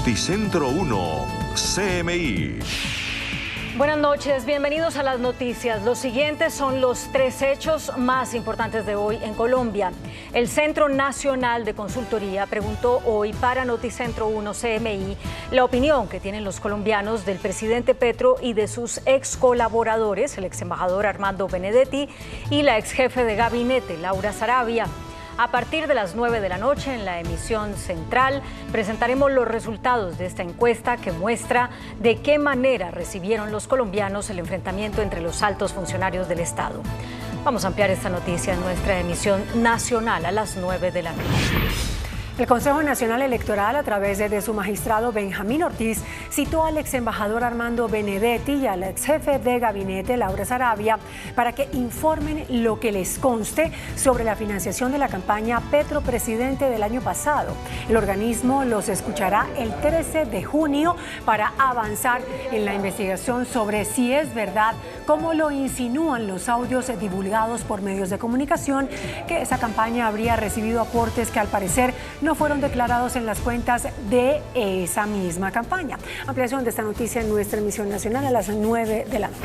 Noticentro 1, CMI. Buenas noches, bienvenidos a las noticias. Los siguientes son los 3 hechos más importantes de hoy en Colombia. El Centro Nacional de Consultoría preguntó hoy para Noticentro 1 CMI la opinión que tienen los colombianos del presidente Petro y de sus ex colaboradores, el ex embajador Armando Benedetti y la ex jefe de gabinete, Laura Sarabia. A partir de las 9 de la noche en la emisión central presentaremos los resultados de esta encuesta que muestra de qué manera recibieron los colombianos el enfrentamiento entre los altos funcionarios del Estado. Vamos a ampliar esta noticia en nuestra emisión nacional a las 9 de la noche. El Consejo Nacional Electoral, a través de su magistrado Benjamín Ortiz, citó al ex embajador Armando Benedetti y al ex jefe de gabinete Laura Sarabia para que informen lo que les conste sobre la financiación de la campaña Petro Presidente del año pasado. El organismo los escuchará el 13 de junio para avanzar en la investigación sobre si es verdad, como lo insinúan los audios divulgados por medios de comunicación, que esa campaña habría recibido aportes que al parecer no fueron declarados en las cuentas de esa misma campaña. Ampliación de esta noticia en nuestra emisión nacional a las 9 de la noche.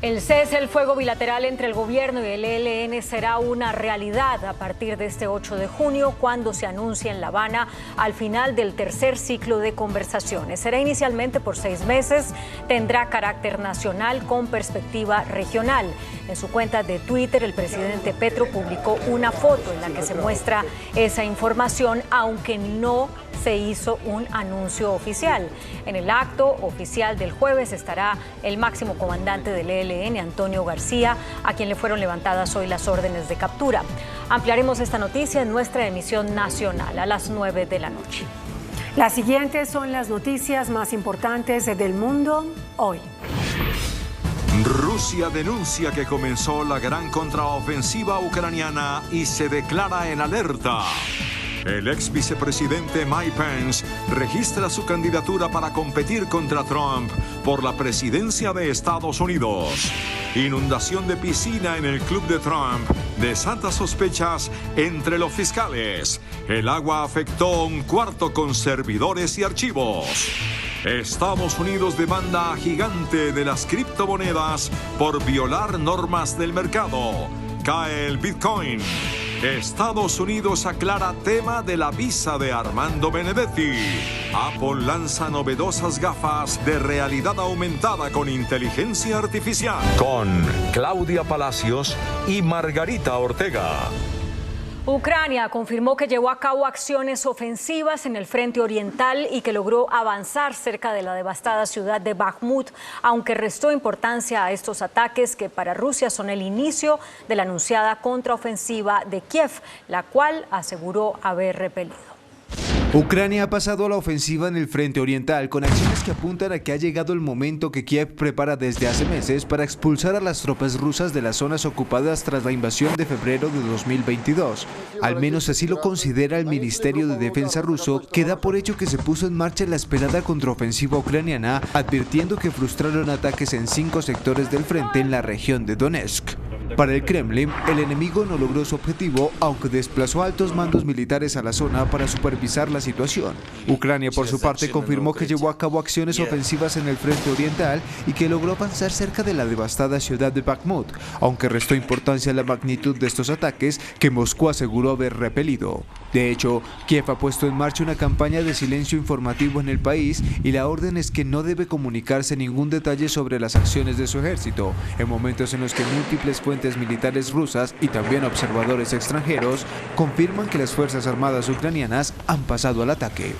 El cese al fuego bilateral entre el gobierno y el ELN será una realidad a partir de este 8 de junio, cuando se anuncie en La Habana al final del tercer ciclo de conversaciones. Será inicialmente por 6 meses, tendrá carácter nacional con perspectiva regional. En su cuenta de Twitter, el presidente Petro publicó una foto en la que se muestra esa información, aunque no se hizo un anuncio oficial. En el acto oficial del jueves estará el máximo comandante del ELN, Antonio García, a quien le fueron levantadas hoy las órdenes de captura. Ampliaremos esta noticia en nuestra emisión nacional a las 9 de la noche. Las siguientes son las noticias más importantes del mundo hoy. Rusia denuncia que comenzó la gran contraofensiva ucraniana y se declara en alerta. El ex vicepresidente Mike Pence registra su candidatura para competir contra Trump por la presidencia de Estados Unidos. Inundación de piscina en el club de Trump. Desatas sospechas entre los fiscales. El agua afectó a un cuarto con servidores y archivos. Estados Unidos demanda a gigante de las criptomonedas por violar normas del mercado. Cae el Bitcoin. Estados Unidos aclara tema de la visa de Armando Benedetti. Apple lanza novedosas gafas de realidad aumentada con inteligencia artificial. Con Claudia Palacios y Margarita Ortega. Ucrania confirmó que llevó a cabo acciones ofensivas en el frente oriental y que logró avanzar cerca de la devastada ciudad de Bakhmut, aunque restó importancia a estos ataques que para Rusia son el inicio de la anunciada contraofensiva de Kiev, la cual aseguró haber repelido. Ucrania ha pasado a la ofensiva en el frente oriental con acciones que apuntan a que ha llegado el momento que Kiev prepara desde hace meses para expulsar a las tropas rusas de las zonas ocupadas tras la invasión de febrero de 2022. Al menos así lo considera el Ministerio de Defensa ruso, que da por hecho que se puso en marcha la esperada contraofensiva ucraniana, advirtiendo que frustraron ataques en 5 sectores del frente en la región de Donetsk. Para el Kremlin, el enemigo no logró su objetivo, aunque desplazó altos mandos militares a la zona para supervisar la situación. Ucrania, por su parte, confirmó que llevó a cabo acciones ofensivas en el frente oriental y que logró avanzar cerca de la devastada ciudad de Bakhmut, aunque restó importancia a la magnitud de estos ataques que Moscú aseguró haber repelido. De hecho, Kiev ha puesto en marcha una campaña de silencio informativo en el país y la orden es que no debe comunicarse ningún detalle sobre las acciones de su ejército, en momentos en los que múltiples fuentes militares rusas y también observadores extranjeros confirman que las Fuerzas Armadas ucranianas han pasado al ataque.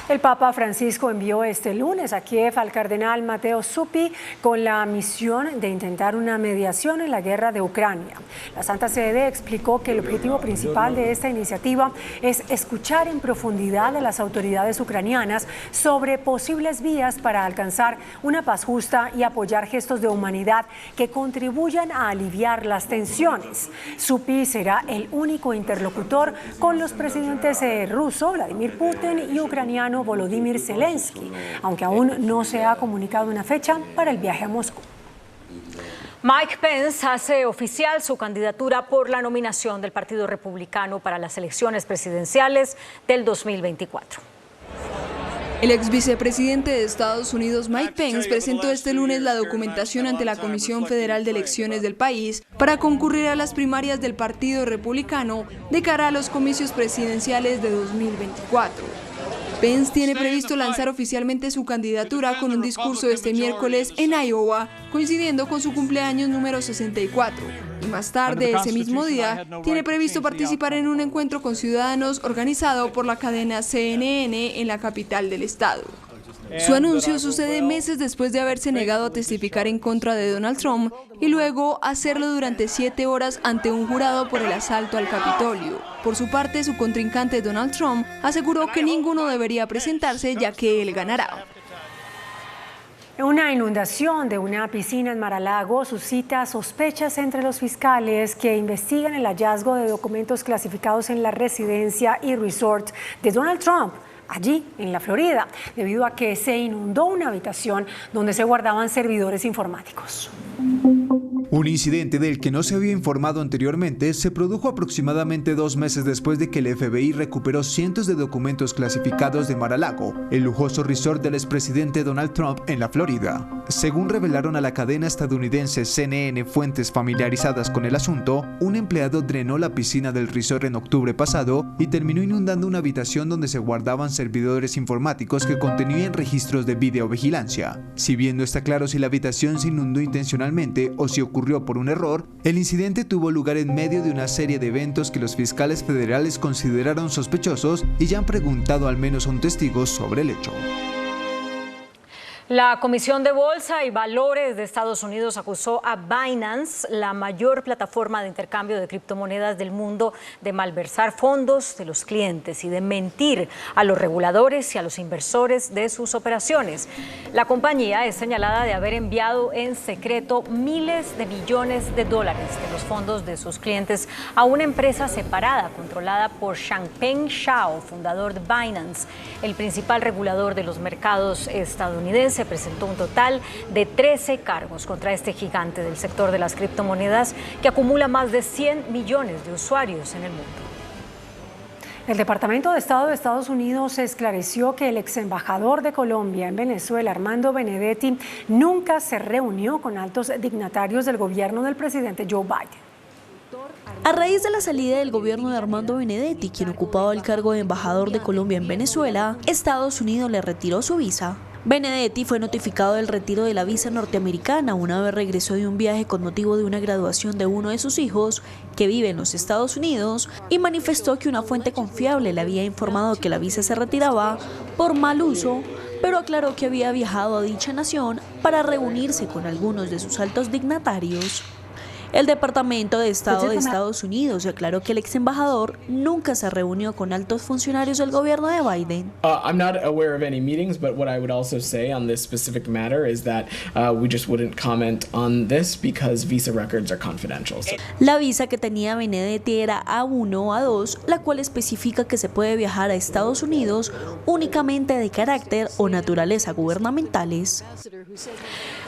El Papa Francisco envió este lunes a Kiev al cardenal Matteo Zuppi con la misión de intentar una mediación en la guerra de Ucrania. La Santa Sede explicó que el objetivo principal de esta iniciativa es escuchar en profundidad a las autoridades ucranianas sobre posibles vías para alcanzar una paz justa y apoyar gestos de humanidad que contribuyan a aliviar las tensiones. Zuppi será el único interlocutor con los presidentes ruso Vladimir Putin y ucraniano Volodymyr Zelensky, aunque aún no se ha comunicado una fecha para el viaje a Moscú. Mike Pence hace oficial su candidatura por la nominación del Partido Republicano para las elecciones presidenciales del 2024. El ex vicepresidente de Estados Unidos, Mike Pence, presentó este lunes la documentación ante la Comisión Federal de Elecciones del país para concurrir a las primarias del Partido Republicano de cara a los comicios presidenciales de 2024. Pence tiene previsto lanzar oficialmente su candidatura con un discurso este miércoles en Iowa, coincidiendo con su cumpleaños número 64. Y más tarde, ese mismo día, tiene previsto participar en un encuentro con ciudadanos organizado por la cadena CNN en la capital del estado. Su anuncio sucede meses después de haberse negado a testificar en contra de Donald Trump y luego hacerlo durante 7 horas ante un jurado por el asalto al Capitolio. Por su parte, su contrincante Donald Trump aseguró que ninguno debería presentarse ya que él ganará. Una inundación de una piscina en Mar-a-Lago suscita sospechas entre los fiscales que investigan el hallazgo de documentos clasificados en la residencia y resort de Donald Trump, allí en la Florida, debido a que se inundó una habitación donde se guardaban servidores informáticos. Un incidente del que no se había informado anteriormente se produjo aproximadamente 2 meses después de que el FBI recuperó cientos de documentos clasificados de Mar-a-Lago, el lujoso resort del expresidente Donald Trump en la Florida. Según revelaron a la cadena estadounidense CNN fuentes familiarizadas con el asunto, un empleado drenó la piscina del resort en octubre pasado y terminó inundando una habitación donde se guardaban servidores informáticos que contenían registros de videovigilancia. Si bien no está claro si la habitación se inundó intencionalmente o si ocurrió por un error, el incidente tuvo lugar en medio de una serie de eventos que los fiscales federales consideraron sospechosos y ya han preguntado al menos a un testigo sobre el hecho. La Comisión de Bolsa y Valores de Estados Unidos acusó a Binance, la mayor plataforma de intercambio de criptomonedas del mundo, de malversar fondos de los clientes y de mentir a los reguladores y a los inversores de sus operaciones. La compañía es señalada de haber enviado en secreto miles de millones de dólares de los fondos de sus clientes a una empresa separada controlada por Changpeng Zhao, fundador de Binance, el principal regulador de los mercados estadounidenses. Se presentó un total de 13 cargos contra este gigante del sector de las criptomonedas que acumula más de 100 millones de usuarios en el mundo. El Departamento de Estado de Estados Unidos esclareció que el ex embajador de Colombia en Venezuela, Armando Benedetti, nunca se reunió con altos dignatarios del gobierno del presidente Joe Biden. A raíz de la salida del gobierno de Armando Benedetti, quien ocupaba el cargo de embajador de Colombia en Venezuela, Estados Unidos le retiró su visa. Benedetti fue notificado del retiro de la visa norteamericana una vez regresó de un viaje con motivo de una graduación de uno de sus hijos, que vive en los Estados Unidos, y manifestó que una fuente confiable le había informado que la visa se retiraba por mal uso, pero aclaró que había viajado a dicha nación para reunirse con algunos de sus altos dignatarios. El Departamento de Estado de Estados Unidos aclaró que el ex embajador nunca se reunió con altos funcionarios del gobierno de Biden. I'm not aware of any meetings, but what I would also say on this specific matter is that we just wouldn't comment on this because visa records are confidential. La visa que tenía Benedetti era A1 o A2, la cual especifica que se puede viajar a Estados Unidos únicamente de carácter o naturaleza gubernamentales.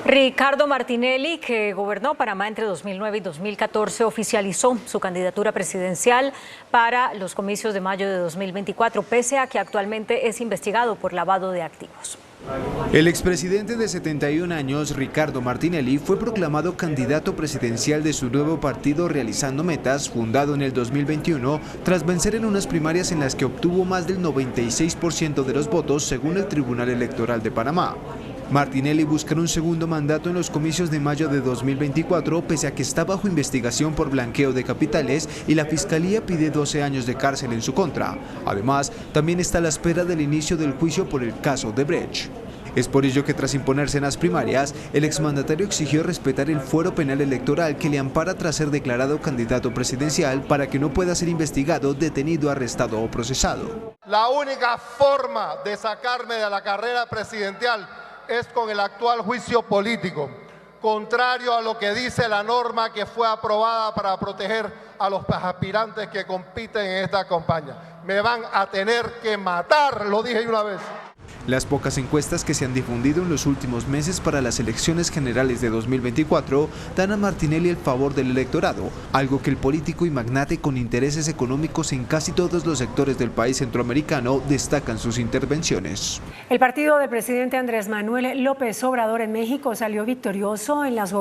Ricardo Martinelli, que gobernó Panamá entre 2009 y 2014, oficializó su candidatura presidencial para los comicios de mayo de 2024, pese a que actualmente es investigado por lavado de activos. El expresidente de 71 años, Ricardo Martinelli, fue proclamado candidato presidencial de su nuevo partido Realizando Metas, fundado en el 2021, tras vencer en unas primarias en las que obtuvo más del 96% de los votos, según el Tribunal Electoral de Panamá. Martinelli buscará un segundo mandato en los comicios de mayo de 2024, pese a que está bajo investigación por blanqueo de capitales y la Fiscalía pide 12 años de cárcel en su contra. Además, también está a la espera del inicio del juicio por el caso de Brecht. Es por ello que tras imponerse en las primarias, el exmandatario exigió respetar el fuero penal electoral que le ampara tras ser declarado candidato presidencial para que no pueda ser investigado, detenido, arrestado o procesado. La única forma de sacarme de la carrera presidencial es con el actual juicio político, contrario a lo que dice la norma que fue aprobada para proteger a los aspirantes que compiten en esta campaña. Me van a tener que matar, lo dije una vez. Las pocas encuestas que se han difundido en los últimos meses para las elecciones generales de 2024 dan a Martinelli el favor del electorado, algo que el político y magnate con intereses económicos en casi todos los sectores del país centroamericano destacan sus intervenciones. El partido del presidente Andrés Manuel López Obrador en México salió victorioso en las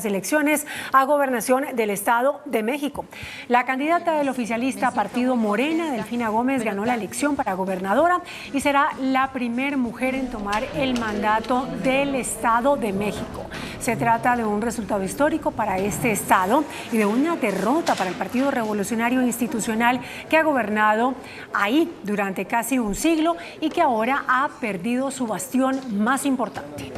elecciones a gobernación del Estado de México. La candidata del oficialista Partido Morena, Delfina Gómez, ganó la elección para gobernadora y será la primera mujer en tomar el mandato del Estado de México. Se trata de un resultado histórico para este estado y de una derrota para el Partido Revolucionario Institucional, que ha gobernado ahí durante casi un siglo y que ahora ha perdido su bastión más importante.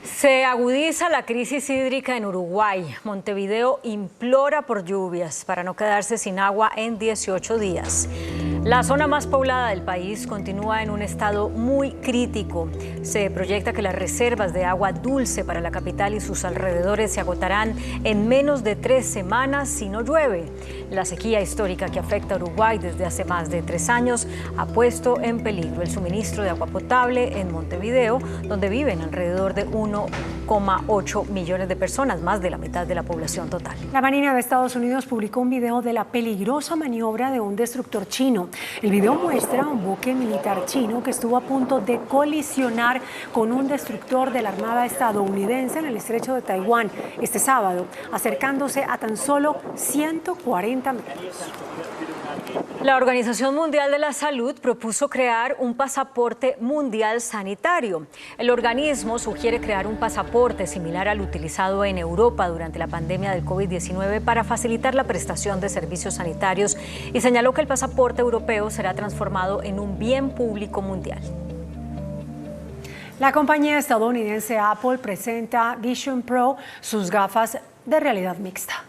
Se agudiza la crisis hídrica en Uruguay. Montevideo implora por lluvias para no quedarse sin agua en 18 días. La zona más poblada del país continúa en un estado muy crítico. Se proyecta que las reservas de agua dulce para la capital y sus alrededores se agotarán en menos de 3 semanas si no llueve. La sequía histórica que afecta a Uruguay desde hace más de 3 años ha puesto en peligro el suministro de agua potable en Montevideo, donde viven alrededor de 1,8 millones de personas, más de la mitad de la población total. La Marina de Estados Unidos publicó un video de la peligrosa maniobra de un destructor chino. El video muestra un buque militar chino que estuvo a punto de colisionar con un destructor de la Armada estadounidense en el estrecho de Taiwán este sábado, acercándose a tan solo 140 metros. La Organización Mundial de la Salud propuso crear un pasaporte mundial sanitario. El organismo sugiere crear un pasaporte similar al utilizado en Europa durante la pandemia del COVID-19 para facilitar la prestación de servicios sanitarios y señaló que el pasaporte europeo será transformado en un bien público mundial. La compañía estadounidense Apple presenta Vision Pro, sus gafas de realidad mixta.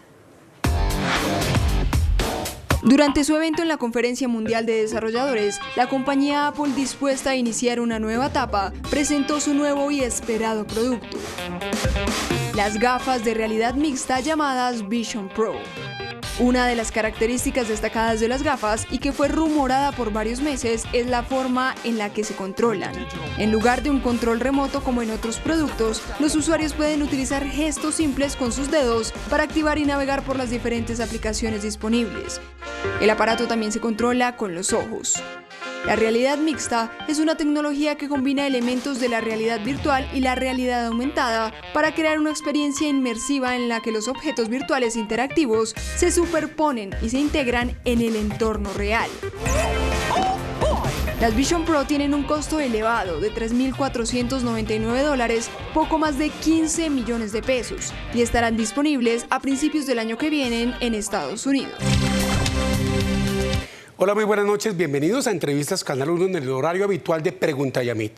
Durante su evento en la Conferencia Mundial de Desarrolladores, la compañía Apple, dispuesta a iniciar una nueva etapa, presentó su nuevo y esperado producto: las gafas de realidad mixta llamadas Vision Pro. Una de las características destacadas de las gafas, y que fue rumorada por varios meses, es la forma en la que se controlan. En lugar de un control remoto como en otros productos, los usuarios pueden utilizar gestos simples con sus dedos para activar y navegar por las diferentes aplicaciones disponibles. El aparato también se controla con los ojos. La realidad mixta es una tecnología que combina elementos de la realidad virtual y la realidad aumentada para crear una experiencia inmersiva en la que los objetos virtuales interactivos se superponen y se integran en el entorno real. Las Vision Pro tienen un costo elevado de $3.499, poco más de 15 millones de pesos, y estarán disponibles a principios del año que viene en Estados Unidos. Hola, muy buenas noches. Bienvenidos a Entrevistas Canal 1 en el horario habitual de Pregunta Yamit.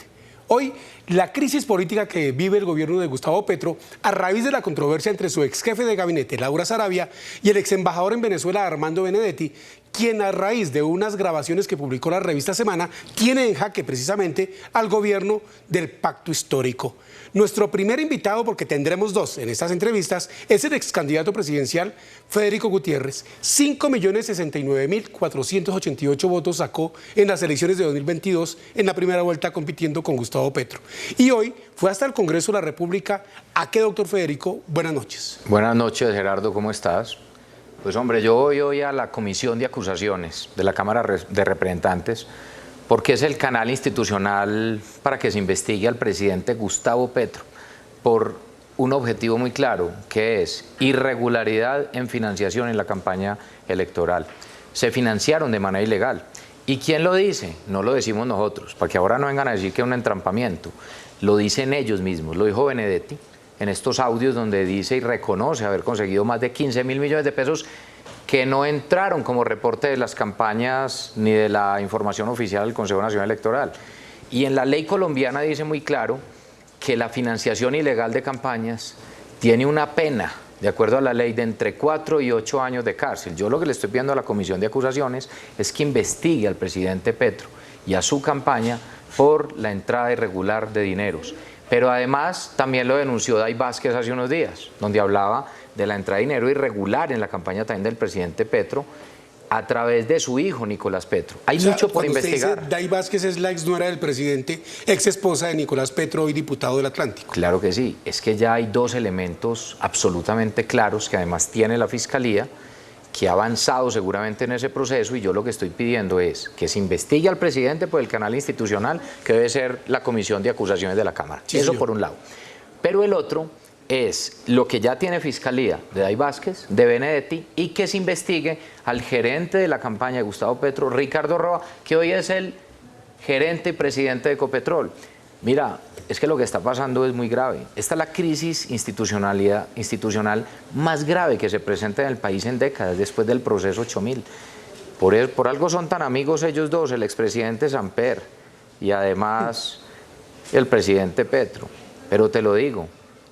Hoy, la crisis política que vive el gobierno de Gustavo Petro a raíz de la controversia entre su ex jefe de gabinete, Laura Sarabia, y el ex embajador en Venezuela, Armando Benedetti, quien a raíz de unas grabaciones que publicó la revista Semana, tiene en jaque precisamente al gobierno del pacto histórico. Nuestro primer invitado, porque tendremos dos en estas entrevistas, es el ex candidato presidencial Federico Gutiérrez. 5.069.488 votos sacó en las elecciones de 2022 en la primera vuelta, compitiendo con Gustavo Petro. Y hoy fue hasta el Congreso de la República. ¿A qué, doctor Federico? Buenas noches. Buenas noches, Gerardo, ¿cómo estás? Pues hombre, yo voy hoy a la Comisión de Acusaciones de la Cámara de Representantes, porque es el canal institucional para que se investigue al presidente Gustavo Petro por un objetivo muy claro, que es irregularidad en financiación en la campaña electoral. Se financiaron de manera ilegal. ¿Y quién lo dice? No lo decimos nosotros, para que ahora no vengan a decir que es un entrampamiento. Lo dicen ellos mismos, lo dijo Benedetti en estos audios donde dice y reconoce haber conseguido más de 15.000 millones de pesos que no entraron como reporte de las campañas ni de la información oficial del Consejo Nacional Electoral. Y en la ley colombiana dice muy claro que la financiación ilegal de campañas tiene una pena, de acuerdo a la ley, de entre 4 y 8 años de cárcel. Yo lo que le estoy pidiendo a la Comisión de Acusaciones es que investigue al presidente Petro y a su campaña por la entrada irregular de dineros. Pero además también lo denunció Day Vázquez hace unos días, donde hablaba de la entrada de dinero irregular en la campaña también del presidente Petro a través de su hijo, Nicolás Petro. Hay mucho por investigar. Dice, Day Vázquez es la ex nuera del presidente, ex esposa de Nicolás Petro, hoy diputado del Atlántico. Claro que sí. Es que ya hay dos elementos absolutamente claros que además tiene la Fiscalía, que ha avanzado seguramente en ese proceso, y yo lo que estoy pidiendo es que se investigue al presidente por el canal institucional, que debe ser la Comisión de Acusaciones de la Cámara. Sí, eso señor. Por un lado. Pero el otro es lo que ya tiene Fiscalía de Day Vázquez, de Benedetti, y que se investigue al gerente de la campaña de Gustavo Petro, Ricardo Roa, que hoy es el gerente y presidente de Ecopetrol. Mira, es que lo que está pasando es muy grave. Esta es la crisis institucional más grave que se presenta en el país en décadas, después del proceso 8000. Por algo son tan amigos ellos dos, el expresidente Samper y además el presidente Petro. Pero te lo digo,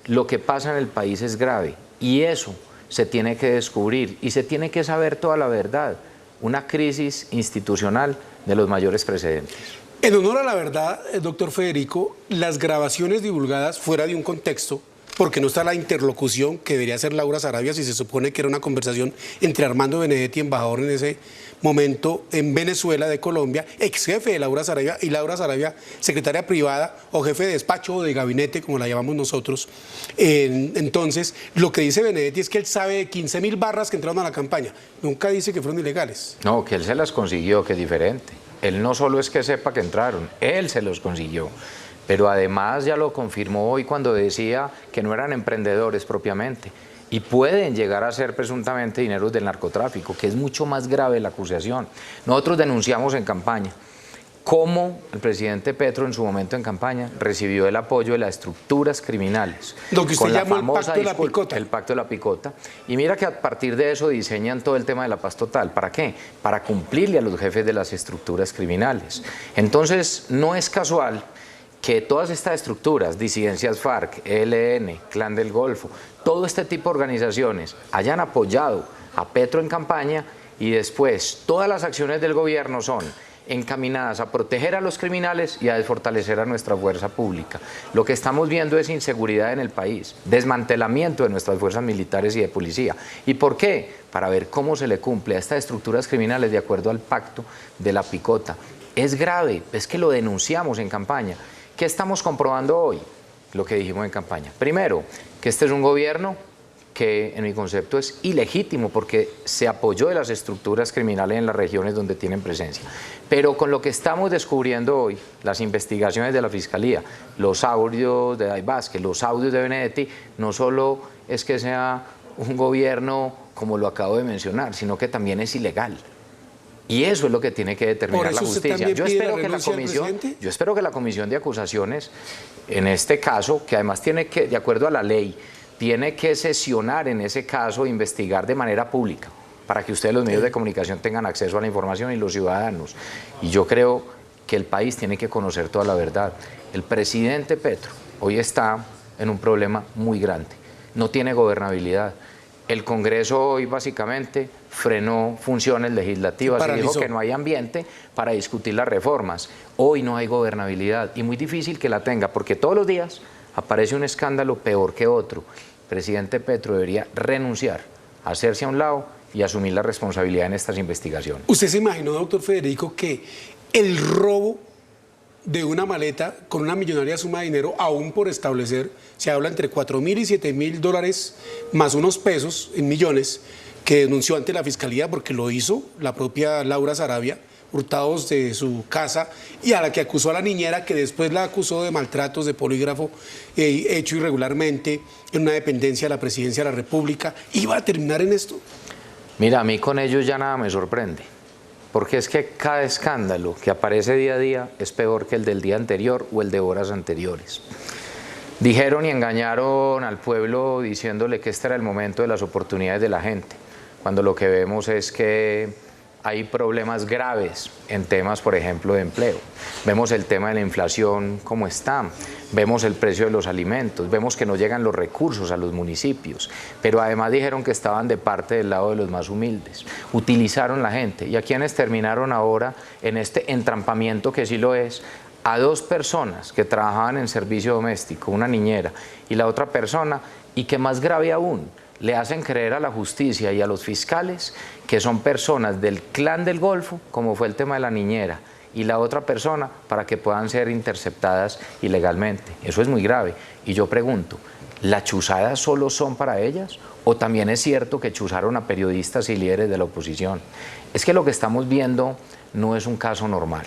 lo que pasa en el país es grave y eso se tiene que descubrir y se tiene que saber toda la verdad. Una crisis institucional de los mayores precedentes. En honor a la verdad, doctor Federico, las grabaciones divulgadas fuera de un contexto, porque no está la interlocución que debería ser Laura Sarabia, si se supone que era una conversación entre Armando Benedetti, embajador en ese momento en Venezuela de Colombia, ex jefe de Laura Sarabia, y Laura Sarabia, secretaria privada o jefe de despacho o de gabinete, como la llamamos nosotros. Entonces, lo que dice Benedetti es que él sabe de 15.000 barras que entraron a la campaña. Nunca dice que fueron ilegales. No, que él se las consiguió, que es diferente. Él no solo es que sepa que entraron, él se los consiguió. Pero además ya lo confirmó hoy cuando decía que no eran emprendedores propiamente y pueden llegar a ser presuntamente dineros del narcotráfico, que es mucho más grave la acusación. Nosotros denunciamos en campaña cómo el presidente Petro en su momento en campaña recibió el apoyo de las estructuras criminales. Lo que usted llamó el pacto de la picota. El pacto de la picota. Y mira que a partir de eso diseñan todo el tema de la paz total. ¿Para qué? Para cumplirle a los jefes de las estructuras criminales. Entonces, no es casual que todas estas estructuras, disidencias FARC, ELN, Clan del Golfo, todo este tipo de organizaciones hayan apoyado a Petro en campaña y después todas las acciones del gobierno son encaminadas a proteger a los criminales y a desfortalecer a nuestra fuerza pública. Lo que estamos viendo es inseguridad en el país, desmantelamiento de nuestras fuerzas militares y de policía. ¿Y por qué? Para ver cómo se le cumple a estas estructuras criminales de acuerdo al pacto de la picota. Es grave, es que lo denunciamos en campaña. ¿Qué estamos comprobando hoy? Lo que dijimos en campaña. Primero, que este es un gobierno que en mi concepto es ilegítimo porque se apoyó de las estructuras criminales en las regiones donde tienen presencia. Pero con lo que estamos descubriendo hoy, las investigaciones de la Fiscalía, los audios de Day Vázquez, los audios de Benedetti, no solo es que sea un gobierno como lo acabo de mencionar, sino que también es ilegal. Y eso es lo que tiene que determinar la justicia. Yo espero que la Comisión de Acusaciones, en este caso, que además tiene que, de acuerdo a la ley, tiene que sesionar en ese caso, investigar de manera pública, para que ustedes los medios de comunicación tengan acceso a la información y los ciudadanos. Y yo creo que el país tiene que conocer toda la verdad. El presidente Petro hoy está en un problema muy grande. No tiene gobernabilidad. El Congreso hoy básicamente frenó funciones legislativas y dijo que no hay ambiente para discutir las reformas. Hoy no hay gobernabilidad y muy difícil que la tenga porque todos los días aparece un escándalo peor que otro. El presidente Petro debería renunciar, hacerse a un lado y asumir la responsabilidad en estas investigaciones. ¿Usted se imaginó, doctor Federico, que el robo de una maleta con una millonaria suma de dinero, aún por establecer, se habla entre $4.000 y $7.000 más unos pesos en millones, que denunció ante la Fiscalía porque lo hizo la propia Laura Sarabia, hurtados de su casa, y a la que acusó a la niñera, que después la acusó de maltratos, de polígrafo hecho irregularmente en una dependencia de la Presidencia de la República? ¿Iba a terminar en esto? Mira, a mí con ellos ya nada me sorprende, porque es que cada escándalo que aparece día a día es peor que el del día anterior o el de horas anteriores. Dijeron y engañaron al pueblo diciéndole que este era el momento de las oportunidades de la gente, cuando lo que vemos es que hay problemas graves en temas, por ejemplo, de empleo. Vemos el tema de la inflación como está, vemos el precio de los alimentos, vemos que no llegan los recursos a los municipios, pero además dijeron que estaban de parte del lado de los más humildes. Utilizaron la gente. ¿Y a quienes terminaron ahora en este entrampamiento que sí lo es? A dos personas que trabajaban en servicio doméstico, una niñera y la otra persona, y que más grave aún, le hacen creer a la justicia y a los fiscales que son personas del clan del Golfo, como fue el tema de la niñera, y la otra persona para que puedan ser interceptadas ilegalmente. Eso es muy grave. Y yo pregunto, ¿las chuzadas solo son para ellas? ¿O también es cierto que chuzaron a periodistas y líderes de la oposición? Es que lo que estamos viendo no es un caso normal.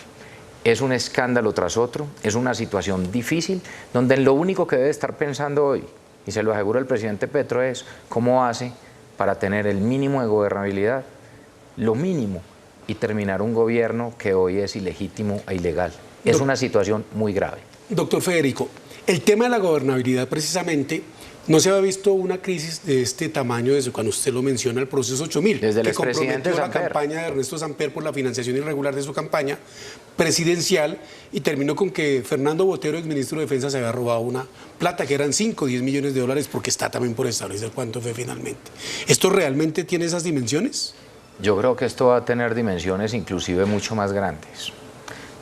Es un escándalo tras otro, es una situación difícil, donde lo único que debe estar pensando hoy, y se lo aseguro el presidente Petro, es cómo hace para tener el mínimo de gobernabilidad, lo mínimo, y terminar un gobierno que hoy es ilegítimo e ilegal. Es una situación muy grave. Doctor Federico, el tema de la gobernabilidad precisamente, no se había visto una crisis de este tamaño desde cuando usted lo menciona, el proceso 8000, desde el que comprometió la campaña de Ernesto Samper por la financiación irregular de su campaña presidencial y terminó con que Fernando Botero, exministro de Defensa, se había robado una plata que eran 5 o 10 millones de dólares, porque está también por establecer cuánto fue finalmente. ¿Esto realmente tiene esas dimensiones? Yo creo que esto va a tener dimensiones inclusive mucho más grandes,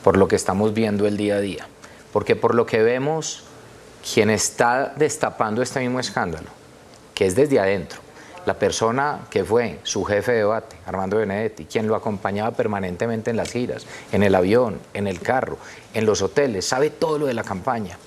por lo que estamos viendo el día a día, porque por lo que vemos, quien está destapando este mismo escándalo, que es desde adentro, la persona que fue su jefe de debate, Armando Benedetti, quien lo acompañaba permanentemente en las giras, en el avión, en el carro, en los hoteles, sabe todo lo de la campaña.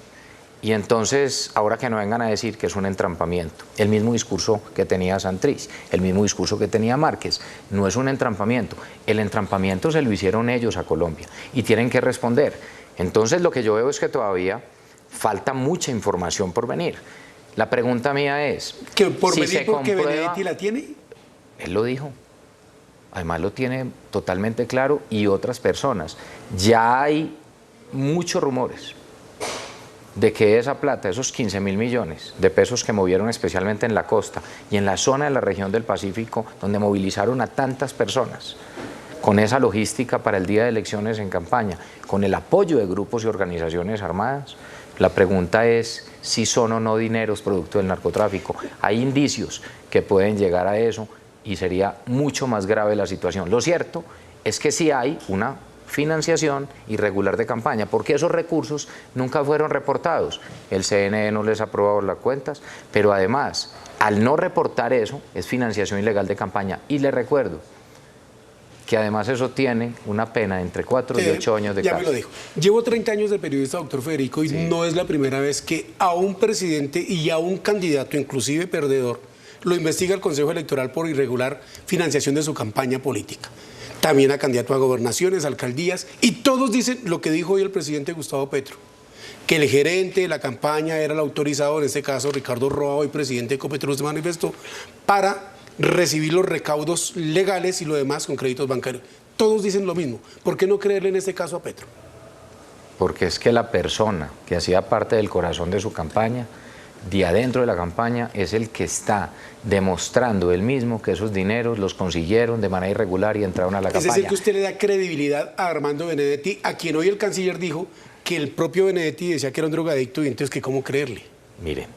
Y entonces, ahora que no vengan a decir que es un entrampamiento, el mismo discurso que tenía Santrich, el mismo discurso que tenía Márquez, no es un entrampamiento. El entrampamiento se lo hicieron ellos a Colombia y tienen que responder. Entonces, lo que yo veo es que todavía falta mucha información por venir. La pregunta mía es, ¿que por si venir porque Benedetti la tiene? Él lo dijo. Además lo tiene totalmente claro, y otras personas. Ya hay muchos rumores de que esa plata, esos 15.000 millones de pesos que movieron especialmente en la costa y en la zona de la región del Pacífico, donde movilizaron a tantas personas, con esa logística para el día de elecciones en campaña, con el apoyo de grupos y organizaciones armadas, la pregunta es si son o no dineros producto del narcotráfico. Hay indicios que pueden llegar a eso y sería mucho más grave la situación. Lo cierto es que sí hay una financiación irregular de campaña, porque esos recursos nunca fueron reportados. El CNE no les ha aprobado las cuentas, pero además, al no reportar eso, es financiación ilegal de campaña. Y le recuerdo que además eso tiene una pena entre 4 y 8 años de cárcel. Ya me lo dijo. Llevo 30 años de periodista, doctor Federico, y no es la primera vez que a un presidente y a un candidato, inclusive perdedor, lo investiga el Consejo Electoral por irregular financiación de su campaña política. También a candidato a gobernaciones, alcaldías, y todos dicen lo que dijo hoy el presidente Gustavo Petro, que el gerente de la campaña era el autorizado, en este caso Ricardo Roa, hoy presidente de Ecopetrol, se manifestó, para recibir los recaudos legales y lo demás con créditos bancarios. Todos dicen lo mismo. ¿Por qué no creerle en este caso a Petro? Porque es que la persona que hacía parte del corazón de su campaña, de adentro de la campaña, es el que está demostrando él mismo que esos dineros los consiguieron de manera irregular y entraron a la campaña. Es decir, que usted le da credibilidad a Armando Benedetti, a quien hoy el canciller dijo que el propio Benedetti decía que era un drogadicto, y entonces, ¿que cómo creerle? Miren,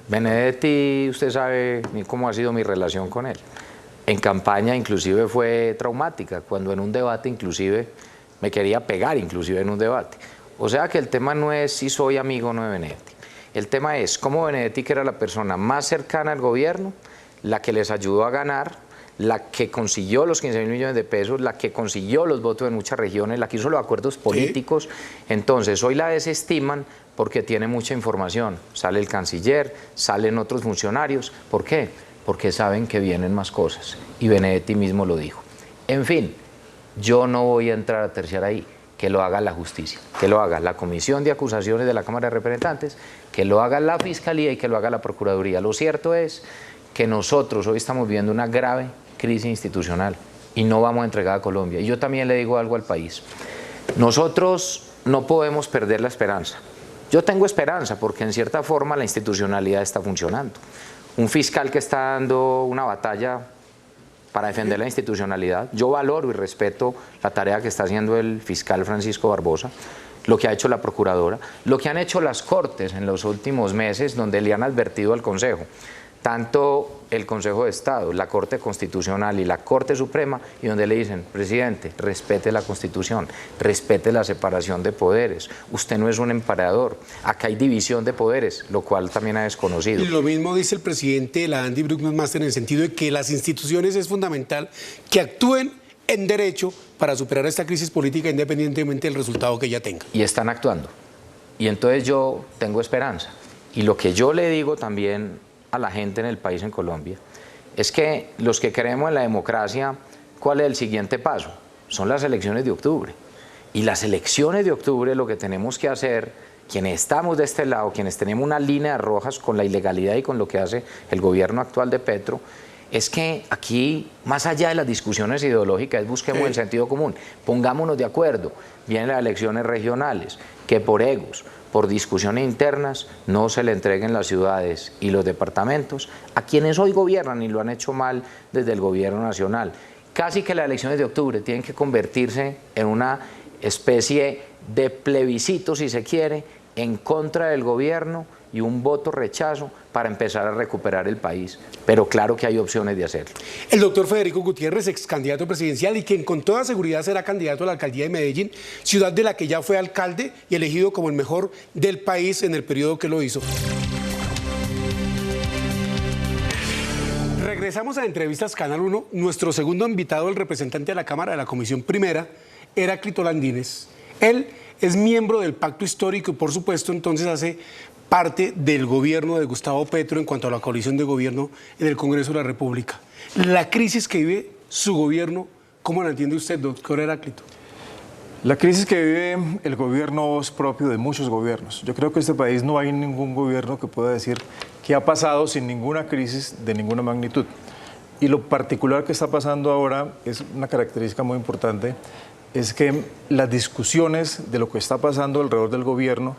Benedetti, usted sabe cómo ha sido mi relación con él. En campaña inclusive fue traumática, cuando en un debate inclusive me quería pegar inclusive en un debate. O sea que el tema no es si soy amigo o no de Benedetti. El tema es cómo Benedetti, que era la persona más cercana al gobierno, la que les ayudó a ganar, la que consiguió los 15.000 millones de pesos, la que consiguió los votos en muchas regiones, la que hizo los acuerdos políticos. ¿Sí? Entonces hoy la desestiman porque tiene mucha información. Sale el canciller, salen otros funcionarios. ¿Por qué? Porque saben que vienen más cosas. Y Benedetti mismo lo dijo. En fin, yo no voy a entrar a terciar ahí. Que lo haga la justicia, que lo haga la Comisión de Acusaciones de la Cámara de Representantes, que lo haga la Fiscalía y que lo haga la Procuraduría. Lo cierto es que nosotros hoy estamos viviendo una grave crisis institucional y no vamos a entregar a Colombia. Y yo también le digo algo al país. Nosotros no podemos perder la esperanza. Yo tengo esperanza porque en cierta forma la institucionalidad está funcionando. Un fiscal que está dando una batalla para defender la institucionalidad. Yo valoro y respeto la tarea que está haciendo el fiscal Francisco Barbosa, lo que ha hecho la procuradora, lo que han hecho las Cortes en los últimos meses, donde le han advertido al Consejo tanto el Consejo de Estado, la Corte Constitucional y la Corte Suprema, y donde le dicen, presidente, respete la Constitución, respete la separación de poderes, usted no es un emperador, acá hay división de poderes, lo cual también ha desconocido. Y lo mismo dice el presidente de la Andy Bruckner Master en el sentido de que las instituciones es fundamental que actúen en derecho para superar esta crisis política independientemente del resultado que ella tenga. Y están actuando. Y entonces yo tengo esperanza. Y lo que yo le digo también a la gente en el país, en Colombia, es que los que creemos en la democracia, ¿cuál es el siguiente paso? Son las elecciones de octubre. Y las elecciones de octubre lo que tenemos que hacer, quienes estamos de este lado, quienes tenemos una línea rojas con la ilegalidad y con lo que hace el gobierno actual de Petro, es que aquí, más allá de las discusiones ideológicas, busquemos el sentido común, pongámonos de acuerdo. Vienen las elecciones regionales, que por egos, por discusiones internas, no se le entreguen las ciudades y los departamentos a quienes hoy gobiernan y lo han hecho mal desde el gobierno nacional. Casi que las elecciones de octubre tienen que convertirse en una especie de plebiscito, si se quiere, en contra del gobierno y un voto rechazo para empezar a recuperar el país. Pero claro que hay opciones de hacerlo. El doctor Federico Gutiérrez, ex candidato presidencial y quien con toda seguridad será candidato a la alcaldía de Medellín, ciudad de la que ya fue alcalde y elegido como el mejor del país en el periodo que lo hizo. Regresamos a Entrevistas Canal 1. Nuestro segundo invitado, el representante de la Cámara de la Comisión Primera, Heráclito Landines. Él es miembro del Pacto Histórico y, por supuesto, entonces hace parte del gobierno de Gustavo Petro en cuanto a la coalición de gobierno en el Congreso de la República. La crisis que vive su gobierno, ¿cómo la entiende usted, doctor Heráclito? La crisis que vive el gobierno es propio de muchos gobiernos. Yo creo que en este país no hay ningún gobierno que pueda decir que ha pasado sin ninguna crisis de ninguna magnitud. Y lo particular que está pasando ahora es una característica muy importante, es que las discusiones de lo que está pasando alrededor del gobierno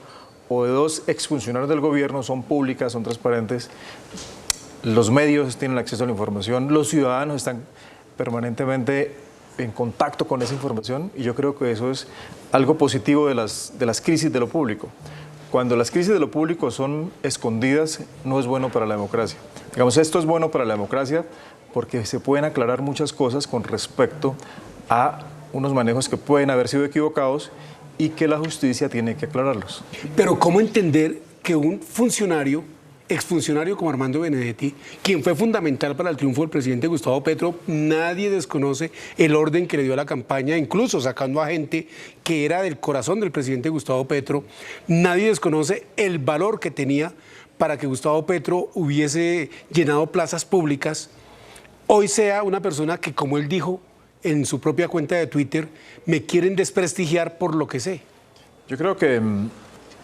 o de dos exfuncionarios del gobierno son públicas, son transparentes, los medios tienen acceso a la información, los ciudadanos están permanentemente en contacto con esa información y yo creo que eso es algo positivo de las crisis de lo público. Cuando las crisis de lo público son escondidas, no es bueno para la democracia. Digamos, esto es bueno para la democracia porque se pueden aclarar muchas cosas con respecto a unos manejos que pueden haber sido equivocados y que la justicia tiene que aclararlos. Pero ¿cómo entender que un funcionario, exfuncionario como Armando Benedetti, quien fue fundamental para el triunfo del presidente Gustavo Petro, nadie desconoce el orden que le dio a la campaña, incluso sacando a gente que era del corazón del presidente Gustavo Petro, nadie desconoce el valor que tenía para que Gustavo Petro hubiese llenado plazas públicas, hoy sea una persona que, como él dijo en su propia cuenta de Twitter, me quieren desprestigiar por lo que sé? Yo creo que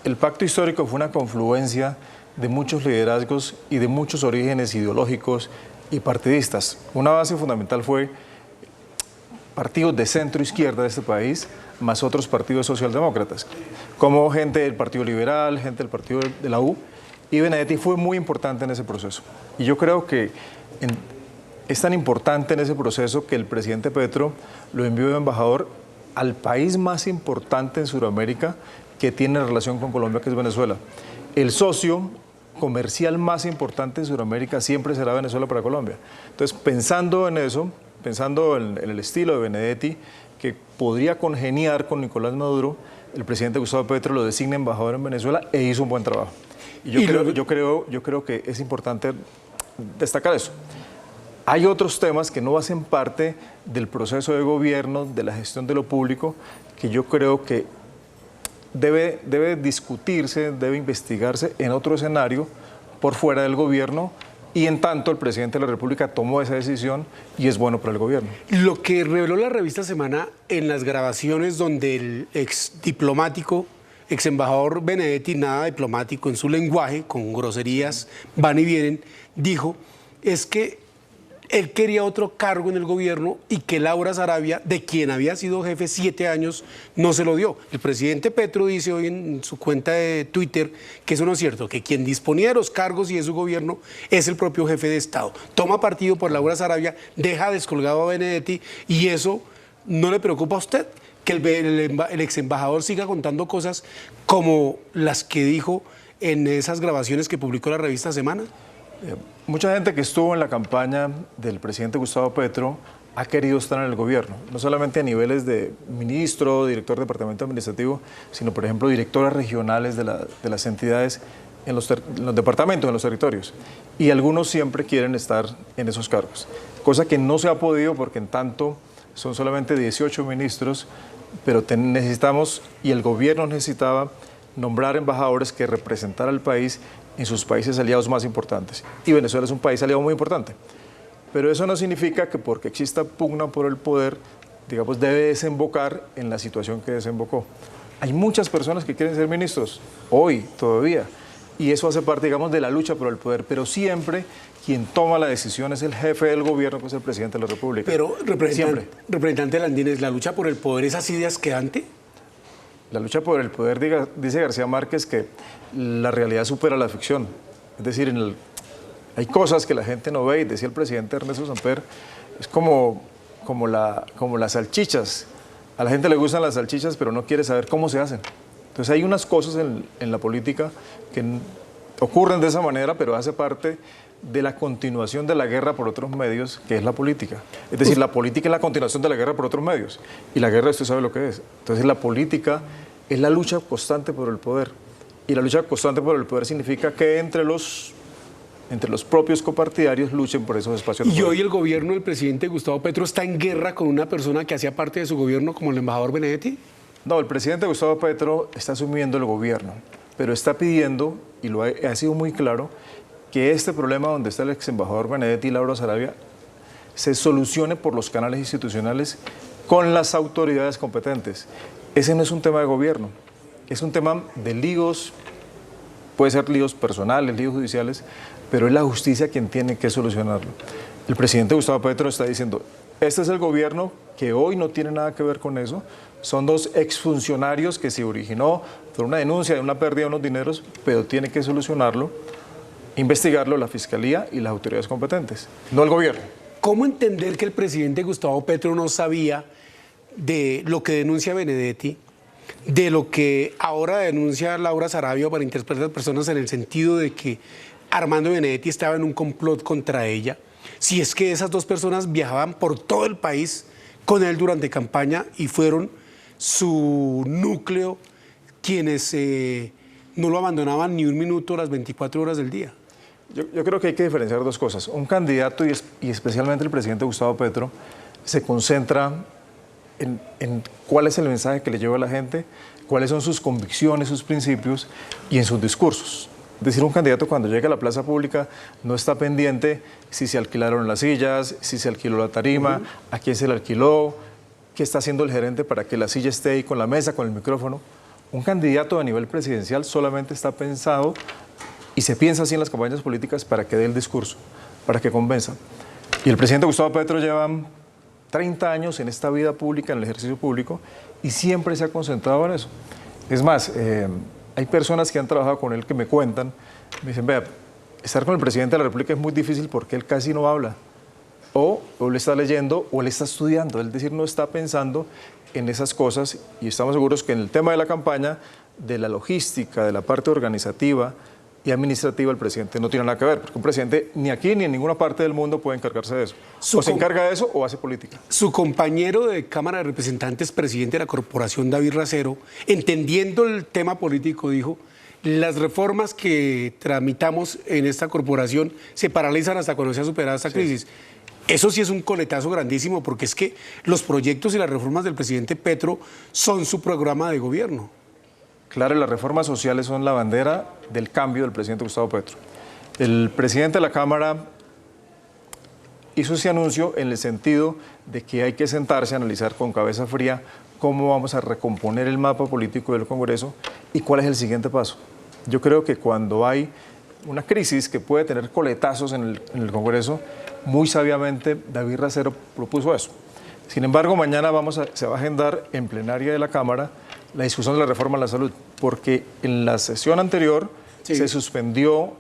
el pacto histórico fue una confluencia de muchos liderazgos y de muchos orígenes ideológicos y partidistas. Una base fundamental fue partidos de centro-izquierda de este país, más otros partidos socialdemócratas, como gente del Partido Liberal, gente del Partido de la U, y Benedetti fue muy importante en ese proceso. Y yo creo que es tan importante en ese proceso que el presidente Petro lo envió de embajador al país más importante en Sudamérica que tiene relación con Colombia, que es Venezuela. El socio comercial más importante en Sudamérica siempre será Venezuela para Colombia. Entonces, pensando en eso, pensando en el estilo de Benedetti, que podría congeniar con Nicolás Maduro, el presidente Gustavo Petro lo designa embajador en Venezuela e hizo un buen trabajo. Y yo creo que es importante destacar eso. Hay otros temas que no hacen parte del proceso de gobierno, de la gestión de lo público, que yo creo que debe discutirse, debe investigarse en otro escenario por fuera del gobierno y en tanto el presidente de la República tomó esa decisión y es bueno para el gobierno. Lo que reveló la revista Semana en las grabaciones donde el ex diplomático, ex embajador Benedetti, nada diplomático en su lenguaje, con groserías, van y vienen, dijo, es que él quería otro cargo en el gobierno y que Laura Sarabia, de quien había sido jefe 7 años, no se lo dio. El presidente Petro dice hoy en su cuenta de Twitter que eso no es cierto, que quien disponía de los cargos y de su gobierno es el propio jefe de Estado. Toma partido por Laura Sarabia, deja descolgado a Benedetti y eso no le preocupa a usted, que el ex embajador siga contando cosas como las que dijo en esas grabaciones que publicó la revista Semana. Mucha gente que estuvo en la campaña del presidente Gustavo Petro ha querido estar en el gobierno, no solamente a niveles de ministro, director de departamento administrativo, sino, por ejemplo, directoras regionales de las entidades en los departamentos, en los territorios. Y algunos siempre quieren estar en esos cargos, cosa que no se ha podido porque en tanto son solamente 18 ministros, pero necesitamos, y el gobierno necesitaba, nombrar embajadores que representaran al país en sus países aliados más importantes. Y Venezuela es un país aliado muy importante. Pero eso no significa que porque exista pugna por el poder, digamos, debe desembocar en la situación que desembocó. Hay muchas personas que quieren ser ministros, hoy todavía, y eso hace parte, digamos, de la lucha por el poder, pero siempre quien toma la decisión es el jefe del gobierno, que es el presidente de la República. Pero, representante Landines, ¿la lucha por el poder es así de asqueante? La lucha por el poder, dice García Márquez, que la realidad supera la ficción. Es decir, hay cosas que la gente no ve, y decía el presidente Ernesto Samper, es como las salchichas. A la gente le gustan las salchichas, pero no quiere saber cómo se hacen. Entonces hay unas cosas en la política que ocurren de esa manera, pero hace parte de la continuación de la guerra por otros medios, que es la política. Es decir, la política es la continuación de la guerra por otros medios. Y la guerra, usted sabe lo que es. Entonces la política es la lucha constante por el poder. Y la lucha constante por el poder significa que entre los propios copartidarios luchen por esos espacios. ¿Y hoy el gobierno del presidente Gustavo Petro está en guerra con una persona que hacía parte de su gobierno como el embajador Benedetti? No, el presidente Gustavo Petro está asumiendo el gobierno, pero está pidiendo, y ha sido muy claro, que este problema donde está el ex embajador Benedetti y Laura Sarabia se solucione por los canales institucionales con las autoridades competentes. Ese no es un tema de gobierno, es un tema de líos, puede ser líos personales, líos judiciales, pero es la justicia quien tiene que solucionarlo. El presidente Gustavo Petro está diciendo, este es el gobierno que hoy no tiene nada que ver con eso, son dos exfuncionarios que se originó por una denuncia de una pérdida de unos dineros, pero tiene que solucionarlo, investigarlo la Fiscalía y las autoridades competentes, no el gobierno. ¿Cómo entender que el presidente Gustavo Petro no sabía de lo que denuncia Benedetti, de lo que ahora denuncia Laura Sarabia para interpretar personas en el sentido de que Armando Benedetti estaba en un complot contra ella? Si es que esas dos personas viajaban por todo el país con él durante campaña y fueron su núcleo quienes no lo abandonaban ni un minuto las 24 horas del día. Yo creo que hay que diferenciar dos cosas. Un candidato, y especialmente el presidente Gustavo Petro, se concentra en cuál es el mensaje que le lleva a la gente, cuáles son sus convicciones, sus principios y en sus discursos. Es decir, un candidato cuando llega a la plaza pública no está pendiente si se alquilaron las sillas, si se alquiló la tarima, a quién se le alquiló, qué está haciendo el gerente para que la silla esté ahí con la mesa, con el micrófono. Un candidato a nivel presidencial solamente está pensado, y se piensa así en las campañas políticas, para que dé el discurso, para que convenza. Y el presidente Gustavo Petro lleva 30 años en esta vida pública, en el ejercicio público, y siempre se ha concentrado en eso. Es más, hay personas que han trabajado con él que me cuentan, me dicen, vea, estar con el presidente de la República es muy difícil porque él casi no habla. O le está leyendo o le está estudiando, es decir, no está pensando en esas cosas, y estamos seguros que en el tema de la campaña, de la logística, de la parte organizativa y administrativa, el presidente no tiene nada que ver, porque un presidente ni aquí ni en ninguna parte del mundo puede encargarse de eso. O se encarga de eso o hace política. Su compañero de Cámara de Representantes, presidente de la corporación, David Racero, entendiendo el tema político, dijo: las reformas que tramitamos en esta corporación se paralizan hasta cuando sea superada esta crisis. Eso sí es un coletazo grandísimo, porque es que los proyectos y las reformas del presidente Petro son su programa de gobierno. Claro, las reformas sociales son la bandera del cambio del presidente Gustavo Petro. El presidente de la Cámara hizo ese anuncio en el sentido de que hay que sentarse a analizar con cabeza fría cómo vamos a recomponer el mapa político del Congreso y cuál es el siguiente paso. Yo creo que cuando hay una crisis que puede tener coletazos en el Congreso, muy sabiamente David Racero propuso eso. Sin embargo, mañana se va a agendar en plenaria de la Cámara la discusión de la reforma a la salud, porque en la sesión anterior se suspendió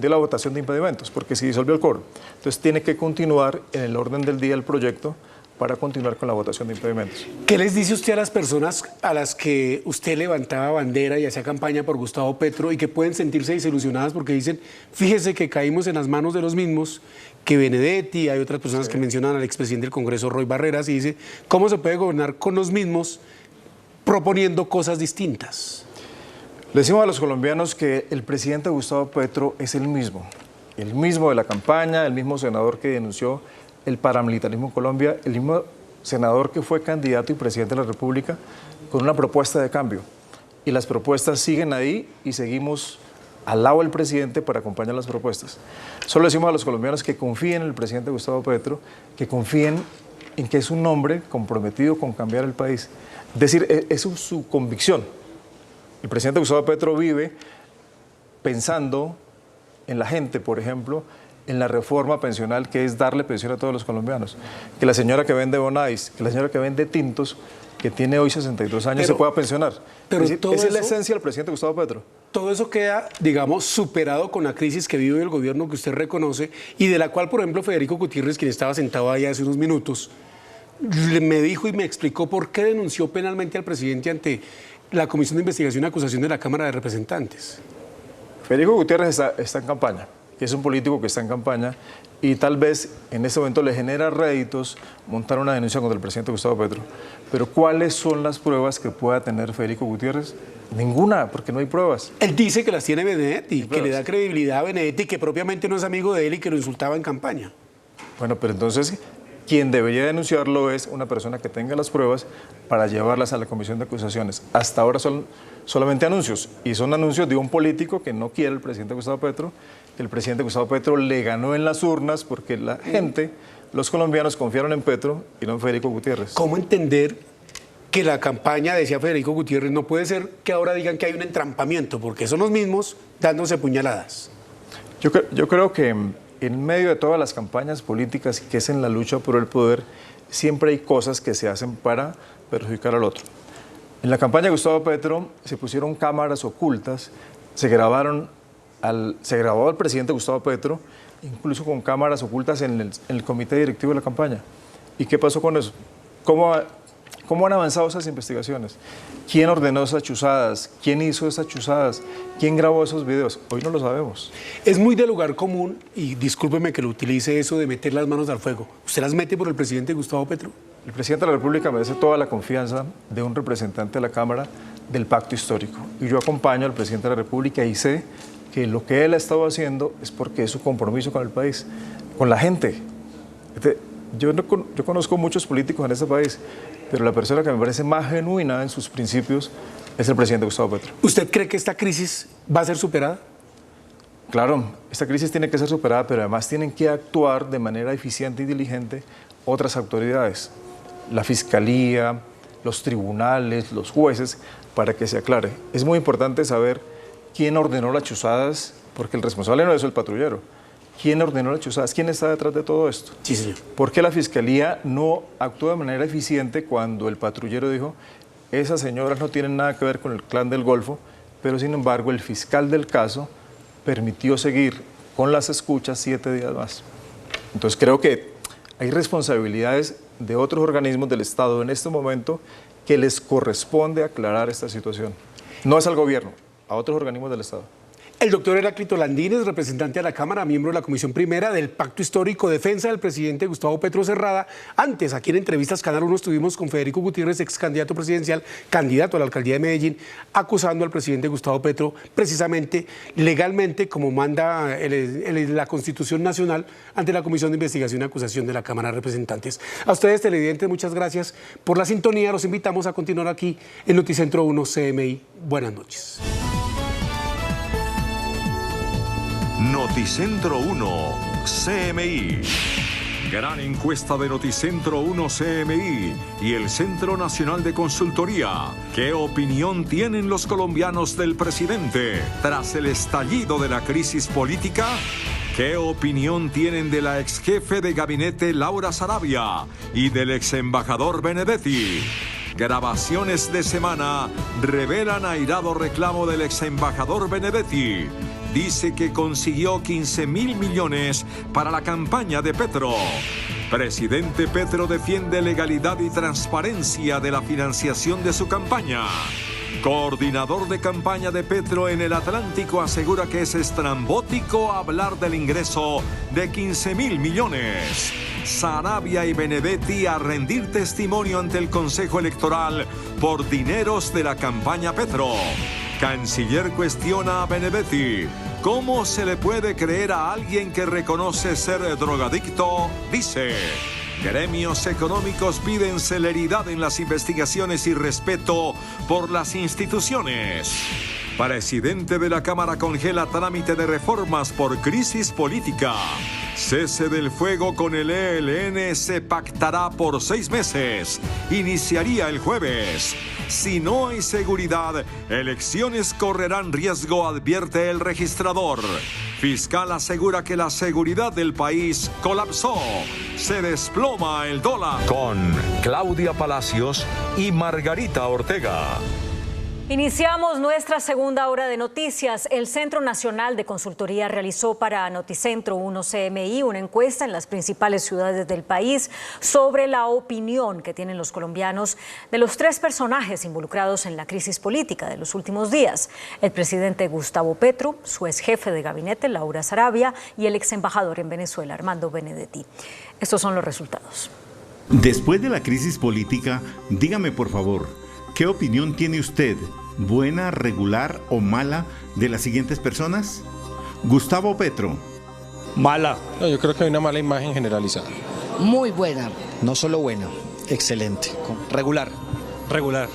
la votación de impedimentos, porque se disolvió el quórum. Entonces tiene que continuar en el orden del día el proyecto para continuar con la votación de impedimentos. ¿Qué les dice usted a las personas a las que usted levantaba bandera y hacía campaña por Gustavo Petro y que pueden sentirse desilusionadas porque dicen, fíjese que caímos en las manos de los mismos que Benedetti, hay otras personas que mencionan al expresidente del Congreso, Roy Barreras, y dice, ¿cómo se puede gobernar con los mismos proponiendo cosas distintas? Le decimos a los colombianos que el presidente Gustavo Petro es el mismo de la campaña, el mismo senador que denunció el paramilitarismo en Colombia, el mismo senador que fue candidato y presidente de la República con una propuesta de cambio. Y las propuestas siguen ahí y seguimos al lado del presidente para acompañar las propuestas. Solo decimos a los colombianos que confíen en el presidente Gustavo Petro, que confíen en que es un hombre comprometido con cambiar el país. Es decir, es su convicción. El presidente Gustavo Petro vive pensando en la gente, por ejemplo, en la reforma pensional, que es darle pensión a todos los colombianos. Que la señora que vende bonais, que la señora que vende tintos, que tiene hoy 62 años, se pueda pensionar. Pero esa es la esencia del presidente Gustavo Petro. Todo eso queda, digamos, superado con la crisis que vive el gobierno que usted reconoce y de la cual, por ejemplo, Federico Gutiérrez, quien estaba sentado ahí hace unos minutos, me dijo y me explicó por qué denunció penalmente al presidente ante la Comisión de Investigación y Acusación de la Cámara de Representantes. Federico Gutiérrez está en campaña, que es un político que está en campaña y tal vez en este momento le genera réditos montar una denuncia contra el presidente Gustavo Petro. Pero ¿cuáles son las pruebas que pueda tener Federico Gutiérrez? Ninguna, porque no hay pruebas. Él dice que las tiene Benedetti, que le da credibilidad a Benedetti, que propiamente no es amigo de él y que lo insultaba en campaña. Bueno, pero entonces quien debería denunciarlo es una persona que tenga las pruebas para llevarlas a la Comisión de Acusaciones. Hasta ahora son solamente anuncios, y son anuncios de un político que no quiere el presidente Gustavo Petro, que el presidente Gustavo Petro le ganó en las urnas porque la gente, los colombianos, confiaron en Petro y no en Federico Gutiérrez. ¿Cómo entender que la campaña, decía Federico Gutiérrez, no puede ser que ahora digan que hay un entrampamiento, porque son los mismos dándose puñaladas? Yo creo que en medio de todas las campañas políticas, que es en la lucha por el poder, siempre hay cosas que se hacen para perjudicar al otro. En la campaña de Gustavo Petro se pusieron cámaras ocultas, se grabó al presidente Gustavo Petro, incluso con cámaras ocultas en el comité directivo de la campaña. ¿Y qué pasó con eso? ¿Cómo han avanzado esas investigaciones? ¿Quién ordenó esas chuzadas? ¿Quién hizo esas chuzadas? ¿Quién grabó esos videos? Hoy no lo sabemos. Es muy de lugar común, y discúlpeme que lo utilice eso de meter las manos al fuego. ¿Usted las mete por el presidente Gustavo Petro? El presidente de la República merece toda la confianza de un representante de la Cámara del Pacto Histórico. Y yo acompaño al presidente de la República y sé que lo que él ha estado haciendo es porque es su compromiso con el país, con la gente. Yo conozco muchos políticos en este país, pero la persona que me parece más genuina en sus principios es el presidente Gustavo Petro. ¿Usted cree que esta crisis va a ser superada? Claro, esta crisis tiene que ser superada, pero además tienen que actuar de manera eficiente y diligente otras autoridades, la Fiscalía, los tribunales, los jueces, para que se aclare. Es muy importante saber quién ordenó las chuzadas, porque el responsable no es el patrullero. ¿Quién ordenó las chuzadas? ¿Quién está detrás de todo esto? Sí, señor. ¿Por qué la Fiscalía no actuó de manera eficiente cuando el patrullero dijo esas señoras no tienen nada que ver con el clan del Golfo, pero sin embargo el fiscal del caso permitió seguir con las escuchas 7 días más? Entonces creo que hay responsabilidades de otros organismos del Estado en este momento que les corresponde aclarar esta situación. No es al gobierno, a otros organismos del Estado. El doctor Heráclito Landines, representante a la Cámara, miembro de la Comisión Primera del Pacto Histórico, defensa del presidente Gustavo Petro Cerrada. Antes, aquí en Entrevistas Canal 1, estuvimos con Federico Gutiérrez, ex candidato presidencial, candidato a la alcaldía de Medellín, acusando al presidente Gustavo Petro, precisamente, legalmente, como manda la Constitución Nacional, ante la Comisión de Investigación y Acusación de la Cámara de Representantes. A ustedes, televidentes, muchas gracias por la sintonía. Los invitamos a continuar aquí en Noticentro 1 CMI. Buenas noches. Noticentro 1 CMI. Gran encuesta de Noticentro 1 CMI y el Centro Nacional de Consultoría. ¿Qué opinión tienen los colombianos del presidente tras el estallido de la crisis política? ¿Qué opinión tienen de la ex jefe de gabinete Laura Sarabia y del ex embajador Benedetti? Grabaciones de semana revelan airado reclamo del ex embajador Benedetti. Dice que consiguió 15.000 millones para la campaña de Petro. Presidente Petro defiende legalidad y transparencia de la financiación de su campaña. Coordinador de campaña de Petro en el Atlántico asegura que es estrambótico hablar del ingreso de 15.000 millones. Sarabia y Benedetti a rendir testimonio ante el Consejo Electoral por dineros de la campaña Petro. Canciller cuestiona a Benedetti. ¿Cómo se le puede creer a alguien que reconoce ser drogadicto? Dice. Gremios económicos piden celeridad en las investigaciones y respeto por las instituciones. Presidente de la Cámara congela trámite de reformas por crisis política. Cese del fuego con el ELN se pactará por 6 meses. Iniciaría el jueves. Si no hay seguridad, elecciones correrán riesgo, advierte el registrador. Fiscal asegura que la seguridad del país colapsó. Se desploma el dólar. Con Claudia Palacios y Margarita Ortega. Iniciamos nuestra segunda hora de noticias. El Centro Nacional de Consultoría realizó para Noticentro 1 CMI una encuesta en las principales ciudades del país sobre la opinión que tienen los colombianos de los 3 personajes involucrados en la crisis política de los últimos días: el presidente Gustavo Petro, su ex jefe de gabinete Laura Sarabia y el ex embajador en Venezuela Armando Benedetti. Estos son los resultados. Después de la crisis política, dígame por favor, ¿qué opinión tiene usted? ¿Buena, regular o mala de las siguientes personas? Gustavo Petro. Mala. No, yo creo que hay una mala imagen generalizada. Muy buena. No solo buena, excelente. Regular. Regular.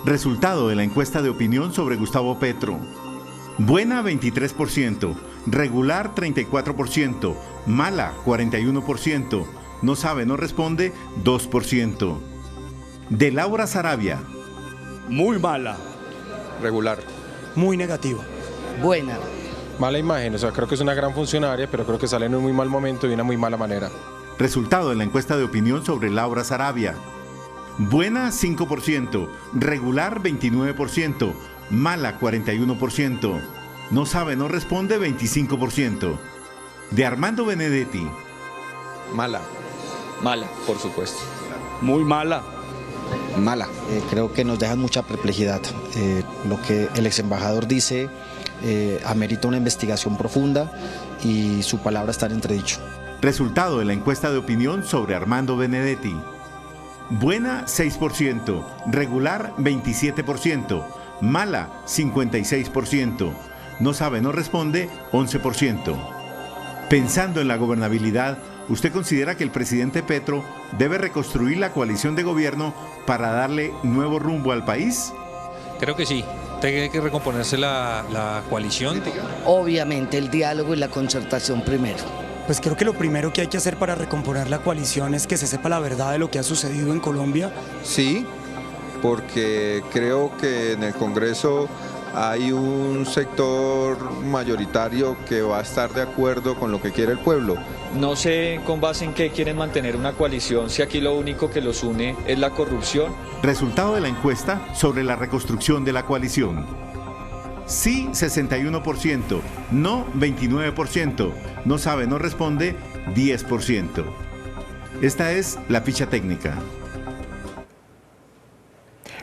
Resultado de la encuesta de opinión sobre Gustavo Petro. Buena 23%, regular 34%, mala 41%, no sabe, no responde 2%. De Laura Sarabia. Muy mala. Regular. Muy negativa. Buena. Mala imagen, o sea, creo que es una gran funcionaria, pero creo que sale en un muy mal momento y de una muy mala manera. Resultado de la encuesta de opinión sobre Laura Sarabia. Buena 5%, regular 29%, mala 41%, no sabe, no responde 25%. De Armando Benedetti. Mala. Mala, por supuesto. Muy mala. Mala. Creo que nos deja mucha perplejidad. Lo que el ex embajador dice amerita una investigación profunda y su palabra está en entredicho. Resultado de la encuesta de opinión sobre Armando Benedetti. Buena 6%, regular 27%, mala 56%, no sabe, no responde 11%. Pensando en la gobernabilidad, ¿usted considera que el presidente Petro debe reconstruir la coalición de gobierno para darle nuevo rumbo al país? Creo que sí. Tiene que recomponerse la coalición. Obviamente el diálogo y la concertación primero. Pues creo que lo primero que hay que hacer para recomponer la coalición es que se sepa la verdad de lo que ha sucedido en Colombia. Sí, porque creo que en el Congreso hay un sector mayoritario que va a estar de acuerdo con lo que quiere el pueblo. No sé con base en qué quieren mantener una coalición si aquí lo único que los une es la corrupción. Resultado de la encuesta sobre la reconstrucción de la coalición. Sí 61%, no 29%, no sabe, no responde 10%. Esta es la ficha técnica.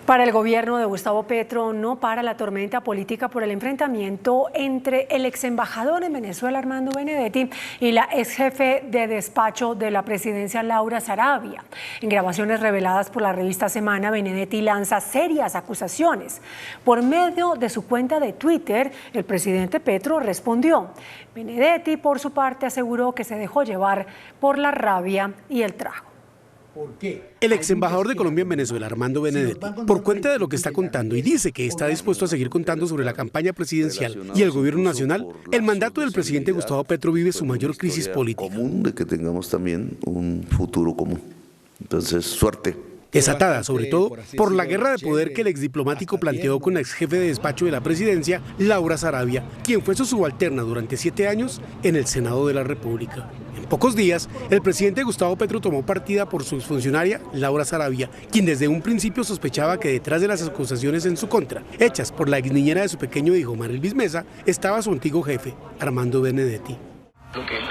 Para el gobierno de Gustavo Petro no para la tormenta política por el enfrentamiento entre el ex embajador en Venezuela Armando Benedetti y la ex jefe de despacho de la presidencia Laura Sarabia. En grabaciones reveladas por la revista Semana, Benedetti lanza serias acusaciones. Por medio de su cuenta de Twitter, el presidente Petro respondió. Benedetti, por su parte, aseguró que se dejó llevar por la rabia y el trago. El ex embajador de Colombia en Venezuela, Armando Benedetti, por cuenta de lo que está contando y dice que está dispuesto a seguir contando sobre la campaña presidencial y el gobierno nacional, el mandato del presidente Gustavo Petro vive su mayor crisis política. De que tengamos también un futuro común. Entonces, suerte. Desatada, sobre todo, por la guerra de poder que el exdiplomático planteó con la ex jefe de despacho de la presidencia, Laura Sarabia, quien fue su subalterna durante 7 años en el Senado de la República. En pocos días, el presidente Gustavo Petro tomó partida por su exfuncionaria, Laura Sarabia, quien desde un principio sospechaba que detrás de las acusaciones en su contra, hechas por la exniñera de su pequeño hijo, Mara Elvis Mesa, estaba su antiguo jefe, Armando Benedetti.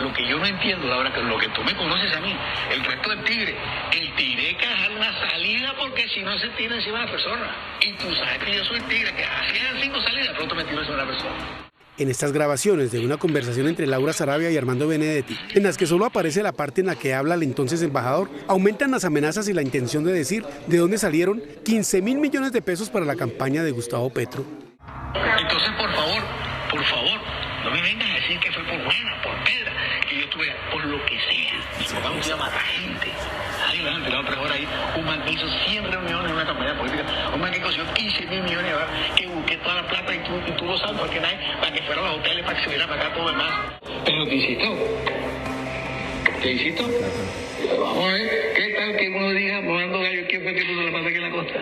lo que yo no entiendo, Laura, que lo que tú me conoces a mí, el resto del tigre, el tigre hay que dejar una salida porque si no se tira encima de la persona. Y tú sabes que yo soy el tigre, que hacían 5 salidas, pronto me tiro encima de la persona. En estas grabaciones de una conversación entre Laura Sarabia y Armando Benedetti, en las que solo aparece la parte en la que habla el entonces embajador, aumentan las amenazas y la intención de decir de dónde salieron 15.000 millones de pesos para la campaña de Gustavo Petro. Entonces, por favor, no me vengas a decir que fue por buena, por pedra, que yo estuve por lo que sea. Vamos a matar gente. Ahí me han tirado 3 horas ahí. Un man que hizo 100 reuniones en una campaña política. Un man que consiguió 15.000 millones, ¿verdad? Que busqué toda la plata y tú lo sabes, porque nadie, para que fueran a los hoteles, para que se viera para acá todo demás. Pero te insisto. Vamos a ver, ¿qué tal que uno diga, Morando Gallo, quién fue que puso la plata aquí en la costa?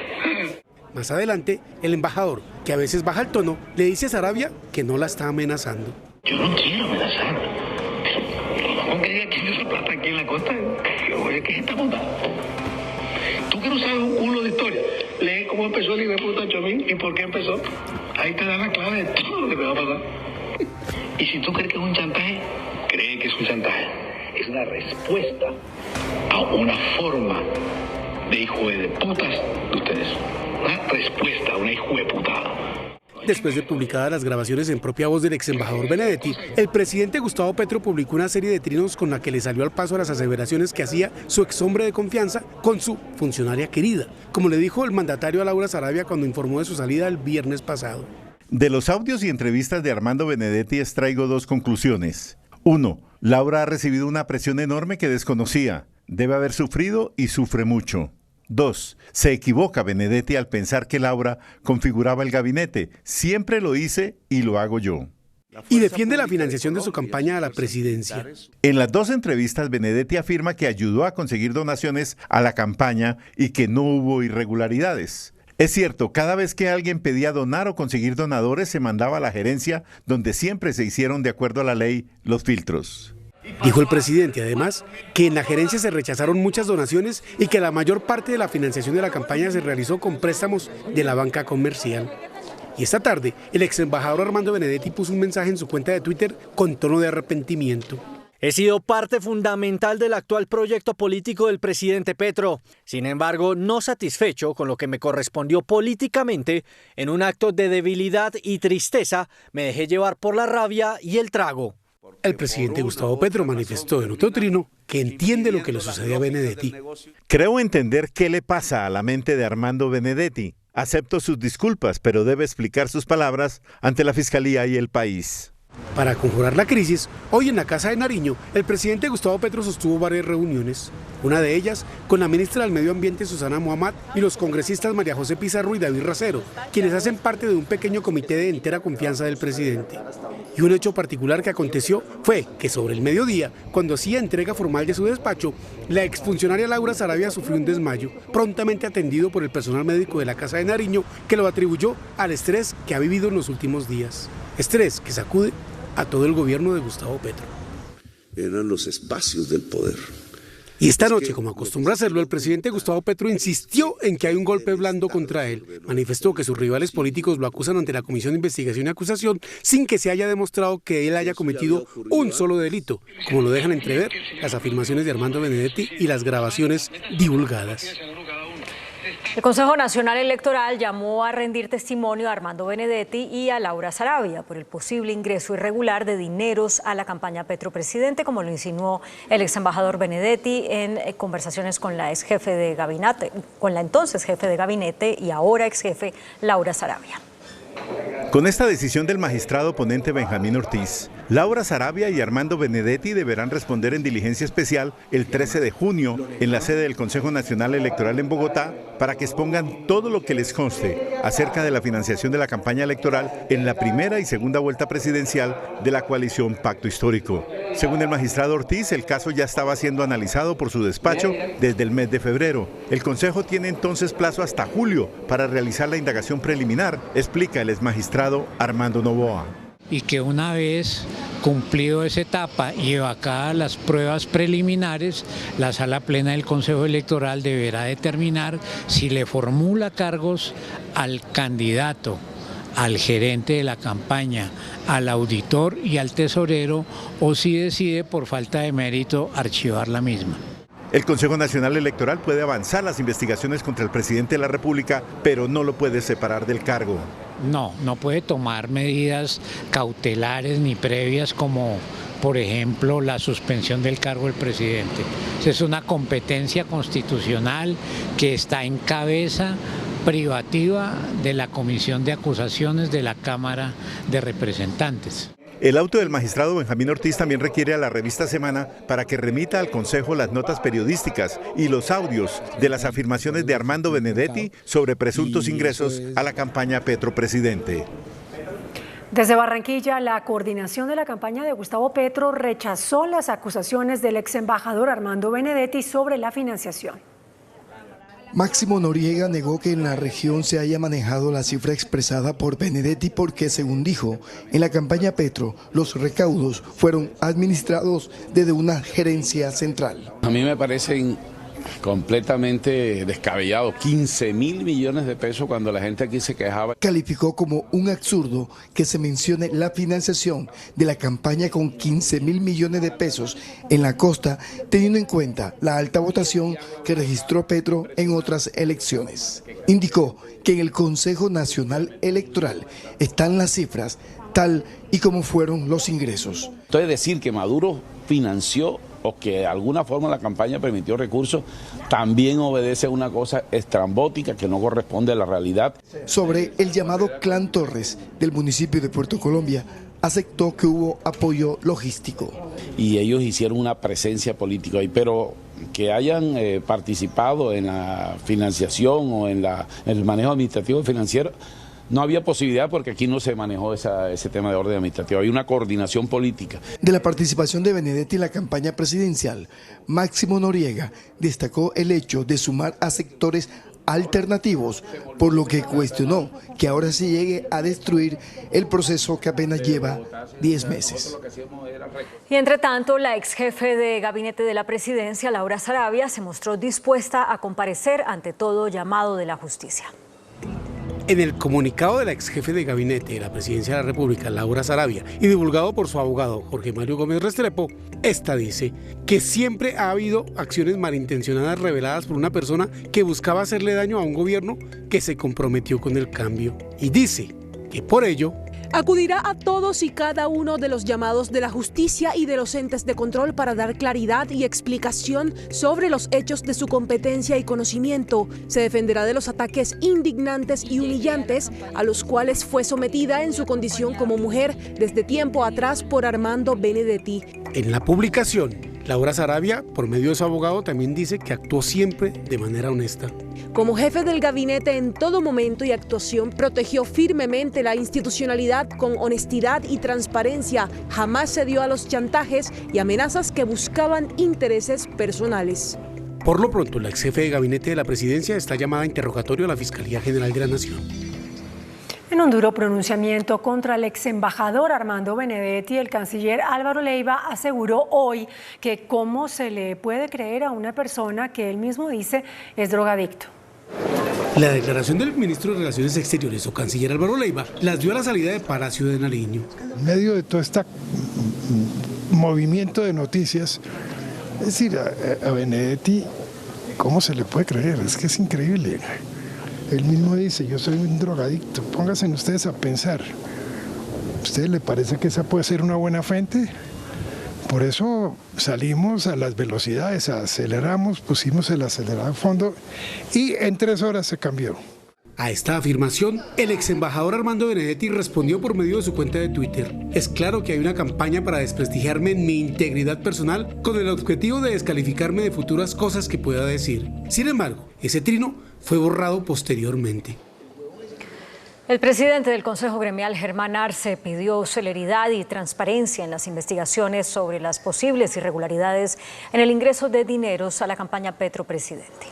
Más adelante, el embajador, que a veces baja el tono, le dice a Sarabia que no la está amenazando. Yo no quiero amenazar, pero vamos que diga quién hizo plata aquí en la costa. Oye, ¿qué es esta puta? Tú que no sabes un culo de historia, lee cómo empezó el hijo de puta Chomín y por qué empezó. Ahí te da la clave de todo lo que te va a pasar. Y si tú crees que es un chantaje, cree que es un chantaje. Es una respuesta a una forma de hijo de putas de ustedes. Una respuesta a una hijo de putada. Después de publicadas las grabaciones en propia voz del ex embajador Benedetti, el presidente Gustavo Petro publicó una serie de trinos con la que le salió al paso a las aseveraciones que hacía su ex hombre de confianza con su funcionaria querida, como le dijo el mandatario a Laura Sarabia cuando informó de su salida el viernes pasado. De los audios y entrevistas de Armando Benedetti extraigo 2 conclusiones. 1. Laura ha recibido una presión enorme que desconocía. Debe haber sufrido y sufre mucho. 2. Se equivoca Benedetti al pensar que Laura configuraba el gabinete. Siempre lo hice y lo hago yo. Y defiende la financiación de su campaña a la presidencia. En las 2 entrevistas, Benedetti afirma que ayudó a conseguir donaciones a la campaña y que no hubo irregularidades. Es cierto, cada vez que alguien pedía donar o conseguir donadores, se mandaba a la gerencia, donde siempre se hicieron de acuerdo a la ley los filtros. Dijo el presidente, además, que en la gerencia se rechazaron muchas donaciones y que la mayor parte de la financiación de la campaña se realizó con préstamos de la banca comercial. Y esta tarde, el ex embajador Armando Benedetti puso un mensaje en su cuenta de Twitter con tono de arrepentimiento. He sido parte fundamental del actual proyecto político del presidente Petro. Sin embargo, no satisfecho con lo que me correspondió políticamente, en un acto de debilidad y tristeza, me dejé llevar por la rabia y el trago. El presidente Gustavo Petro manifestó en otro trino que entiende lo que le sucedió a Benedetti. Creo entender qué le pasa a la mente de Armando Benedetti. Acepto sus disculpas, pero debe explicar sus palabras ante la Fiscalía y el país. Para conjurar la crisis, hoy en la Casa de Nariño, el presidente Gustavo Petro sostuvo varias reuniones. Una de ellas con la ministra del Medio Ambiente Susana Muhammad y los congresistas María José Pizarro y David Racero, quienes hacen parte de un pequeño comité de entera confianza del presidente. Y un hecho particular que aconteció fue que sobre el mediodía, cuando hacía entrega formal de su despacho, la exfuncionaria Laura Sarabia sufrió un desmayo, prontamente atendido por el personal médico de la Casa de Nariño, que lo atribuyó al estrés que ha vivido en los últimos días. Estrés que sacude a todo el gobierno de Gustavo Petro. Eran los espacios del poder. Y esta noche, como acostumbra hacerlo, el presidente Gustavo Petro insistió en que hay un golpe blando contra él. Manifestó que sus rivales políticos lo acusan ante la Comisión de Investigación y Acusación sin que se haya demostrado que él haya cometido un solo delito, como lo dejan entrever las afirmaciones de Armando Benedetti y las grabaciones divulgadas. El Consejo Nacional Electoral llamó a rendir testimonio a Armando Benedetti y a Laura Sarabia por el posible ingreso irregular de dineros a la campaña Petro Presidente, como lo insinuó el ex embajador Benedetti en conversaciones con la entonces jefe de gabinete y ahora ex jefe Laura Sarabia. Con esta decisión del magistrado ponente Benjamín Ortiz, Laura Sarabia y Armando Benedetti deberán responder en diligencia especial el 13 de junio en la sede del Consejo Nacional Electoral en Bogotá para que expongan todo lo que les conste acerca de la financiación de la campaña electoral en la primera y segunda vuelta presidencial de la coalición Pacto Histórico. Según el magistrado Ortiz, el caso ya estaba siendo analizado por su despacho desde el mes de febrero. El Consejo tiene entonces plazo hasta julio para realizar la indagación preliminar, explica el exmagistrado Armando Novoa. Y que una vez cumplido esa etapa y evacuadas las pruebas preliminares, la Sala Plena del Consejo Electoral deberá determinar si le formula cargos al candidato al gerente de la campaña, al auditor y al tesorero, o si decide por falta de mérito archivar la misma. El Consejo Nacional Electoral puede avanzar las investigaciones contra el presidente de la República, pero no lo puede separar del cargo. No puede tomar medidas cautelares ni previas como, por ejemplo, la suspensión del cargo del presidente. Es una competencia constitucional que está en cabeza privativa de la Comisión de Acusaciones de la Cámara de Representantes. El auto del magistrado Benjamín Ortiz también requiere a la revista Semana para que remita al Consejo las notas periodísticas y los audios de las afirmaciones de Armando Benedetti sobre presuntos ingresos a la campaña Petro Presidente. Desde Barranquilla, la coordinación de la campaña de Gustavo Petro rechazó las acusaciones del ex embajador Armando Benedetti sobre la financiación. Máximo Noriega negó que en la región se haya manejado la cifra expresada por Benedetti porque, según dijo, en la campaña Petro los recaudos fueron administrados desde una gerencia central. A mí me parecen completamente descabellado, 15.000 millones de pesos cuando la gente aquí se quejaba. Calificó como un absurdo que se mencione la financiación de la campaña con 15.000 millones de pesos en la costa, teniendo en cuenta la alta votación que registró Petro en otras elecciones. Indicó que en el Consejo Nacional Electoral están las cifras tal y como fueron los ingresos. Entonces decir que Maduro financió o que de alguna forma la campaña permitió recursos, también obedece a una cosa estrambótica que no corresponde a la realidad. Sobre el llamado Clan Torres del municipio de Puerto Colombia, aceptó que hubo apoyo logístico. Y ellos hicieron una presencia política ahí, pero que hayan participado en la financiación o en el manejo administrativo y financiero, no había posibilidad porque aquí no se manejó ese tema de orden administrativo, hay una coordinación política. De la participación de Benedetti en la campaña presidencial, Máximo Noriega destacó el hecho de sumar a sectores alternativos, por lo que cuestionó que ahora se llegue a destruir el proceso que apenas lleva 10 meses. Y entre tanto, la ex jefe de gabinete de la presidencia, Laura Saravia, se mostró dispuesta a comparecer ante todo llamado de la justicia. En el comunicado de la ex jefe de gabinete de la Presidencia de la República, Laura Saravia, y divulgado por su abogado Jorge Mario Gómez Restrepo, esta dice que siempre ha habido acciones malintencionadas reveladas por una persona que buscaba hacerle daño a un gobierno que se comprometió con el cambio. Y dice que por ello acudirá a todos y cada uno de los llamados de la justicia y de los entes de control para dar claridad y explicación sobre los hechos de su competencia y conocimiento. Se defenderá de los ataques indignantes y humillantes a los cuales fue sometida en su condición como mujer desde tiempo atrás por Armando Benedetti. En la publicación, Laura Saravia, por medio de su abogado, también dice que actuó siempre de manera honesta. Como jefe del gabinete en todo momento y actuación, protegió firmemente la institucionalidad con honestidad y transparencia. Jamás cedió a los chantajes y amenazas que buscaban intereses personales. Por lo pronto, la ex jefe de gabinete de la presidencia está llamada a interrogatorio a la Fiscalía General de la Nación. En un duro pronunciamiento contra el ex embajador Armando Benedetti, el canciller Álvaro Leiva aseguró hoy que cómo se le puede creer a una persona que él mismo dice es drogadicto. La declaración del ministro de Relaciones Exteriores o canciller Álvaro Leiva las dio a la salida de Palacio de Nariño. En medio de todo este movimiento de noticias, es decir, a Benedetti, ¿cómo se le puede creer? Es que es increíble. Él mismo dice, yo soy un drogadicto. Pónganse ustedes a pensar. ¿A ustedes les parece que esa puede ser una buena fuente? Por eso salimos a las velocidades, aceleramos, pusimos el acelerador a fondo y en 3 horas se cambió. A esta afirmación, el ex embajador Armando Benedetti respondió por medio de su cuenta de Twitter. Es claro que hay una campaña para desprestigiarme en mi integridad personal con el objetivo de descalificarme de futuras cosas que pueda decir. Sin embargo, ese trino fue borrado posteriormente. El presidente del Consejo Gremial, Germán Arce, pidió celeridad y transparencia en las investigaciones sobre las posibles irregularidades en el ingreso de dineros a la campaña Petro Presidente.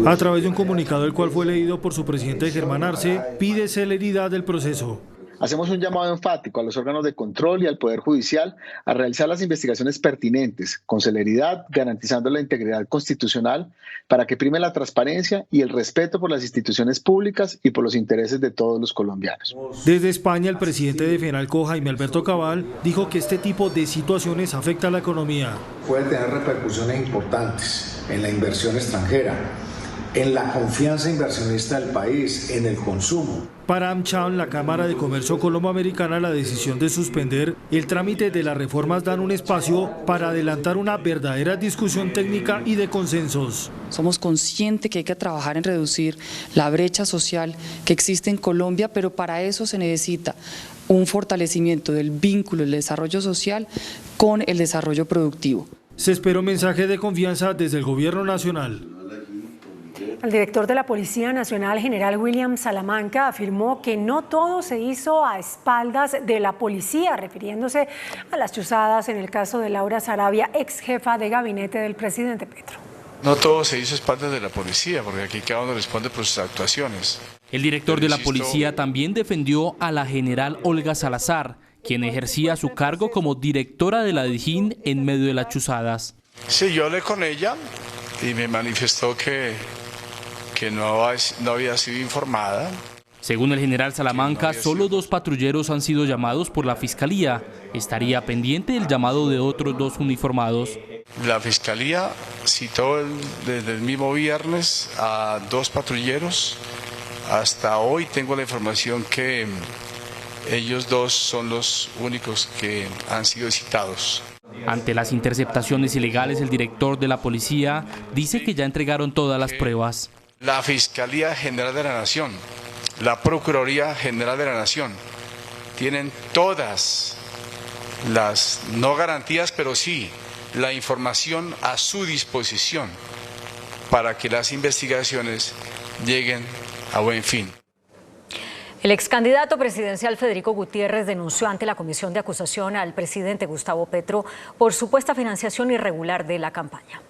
A través de un comunicado, el cual fue leído por su presidente Germán Arce, pide celeridad del proceso. Hacemos un llamado enfático a los órganos de control y al Poder Judicial a realizar las investigaciones pertinentes con celeridad, garantizando la integridad constitucional para que prime la transparencia y el respeto por las instituciones públicas y por los intereses de todos los colombianos. Desde España, el presidente de FENALCO, Jaime Alberto Cabal, dijo que este tipo de situaciones afecta a la economía. Puede tener repercusiones importantes en la inversión extranjera, en la confianza inversionista del país, en el consumo. Para AmCham, la Cámara de Comercio Colomboamericana, la decisión de suspender el trámite de las reformas dan un espacio para adelantar una verdadera discusión técnica y de consensos. Somos conscientes que hay que trabajar en reducir la brecha social que existe en Colombia, pero para eso se necesita un fortalecimiento del vínculo del desarrollo social con el desarrollo productivo. Se espera un mensaje de confianza desde el Gobierno Nacional. El director de la Policía Nacional, general William Salamanca, afirmó que no todo se hizo a espaldas de la policía, refiriéndose a las chuzadas en el caso de Laura Sarabia, ex jefa de gabinete del presidente Petro. No todo se hizo a espaldas de la policía, porque aquí cada uno responde por sus actuaciones. El director de la policía también defendió a la general Olga Salazar, quien ejercía su cargo como directora de la DIJÍN en medio de las chuzadas. Sí, yo hablé con ella y me manifestó que no había sido informada. Según el general Salamanca, solo 2 patrulleros han sido llamados por la Fiscalía. Estaría pendiente el llamado de otros 2 uniformados. La Fiscalía citó desde el mismo viernes a 2 patrulleros. Hasta hoy tengo la información que ellos 2 son los únicos que han sido citados. Ante las interceptaciones ilegales, el director de la policía dice que ya entregaron todas las pruebas. La Fiscalía General de la Nación, la Procuraduría General de la Nación, tienen todas las, no garantías, pero sí la información a su disposición para que las investigaciones lleguen a buen fin. El ex candidato presidencial Federico Gutiérrez denunció ante la Comisión de Acusación al presidente Gustavo Petro por supuesta financiación irregular de la campaña.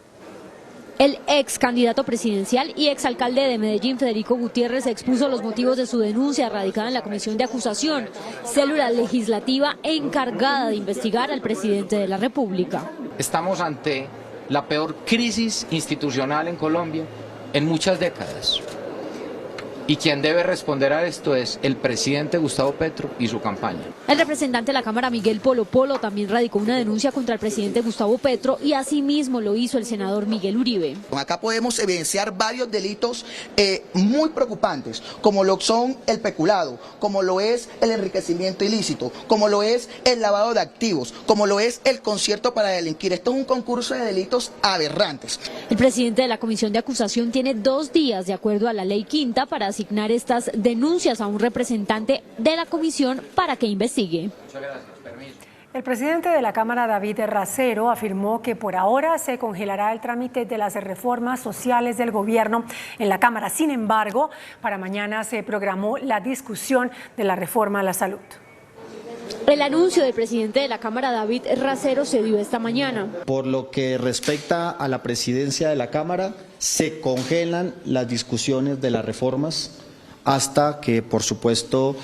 El ex candidato presidencial y exalcalde de Medellín, Federico Gutiérrez, expuso los motivos de su denuncia radicada en la Comisión de Acusación, célula legislativa encargada de investigar al presidente de la República. Estamos ante la peor crisis institucional en Colombia en muchas décadas. Y quien debe responder a esto es el presidente Gustavo Petro y su campaña. El representante de la Cámara, Miguel Polo Polo, también radicó una denuncia contra el presidente Gustavo Petro y asimismo lo hizo el senador Miguel Uribe. Acá podemos evidenciar varios delitos muy preocupantes, como lo son el peculado, como lo es el enriquecimiento ilícito, como lo es el lavado de activos, como lo es el concierto para delinquir. Esto es un concurso de delitos aberrantes. El presidente de la Comisión de Acusación tiene 2 días, de acuerdo a la ley quinta, para asignar estas denuncias a un representante de la comisión para que investigue. Muchas gracias. Permiso. El presidente de la Cámara, David Racero, afirmó que por ahora se congelará el trámite de las reformas sociales del gobierno en la Cámara. Sin embargo, para mañana se programó la discusión de la reforma a la salud. El anuncio del presidente de la Cámara, David Racero, se dio esta mañana. Por lo que respecta a la presidencia de la Cámara, se congelan las discusiones de las reformas hasta que, por supuesto,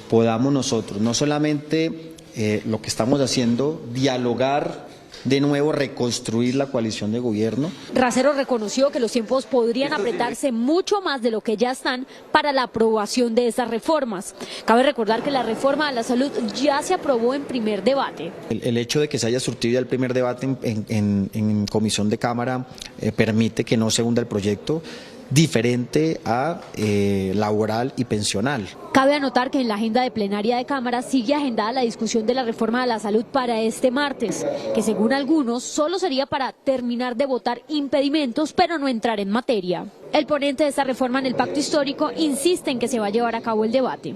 podamos nosotros, no solamente lo que estamos haciendo, dialogar de nuevo, reconstruir la coalición de gobierno. Racero reconoció que los tiempos podrían apretarse mucho más de lo que ya están para la aprobación de esas reformas. Cabe recordar que la reforma a la salud ya se aprobó en primer debate. El hecho de que se haya surtido el primer debate en comisión de Cámara permite que no se hunda el proyecto, diferente a laboral y pensional. Cabe anotar que en la agenda de plenaria de Cámara sigue agendada la discusión de la reforma de la salud para este martes, que según algunos solo sería para terminar de votar impedimentos, pero no entrar en materia. El ponente de esta reforma en el pacto histórico insiste en que se va a llevar a cabo el debate.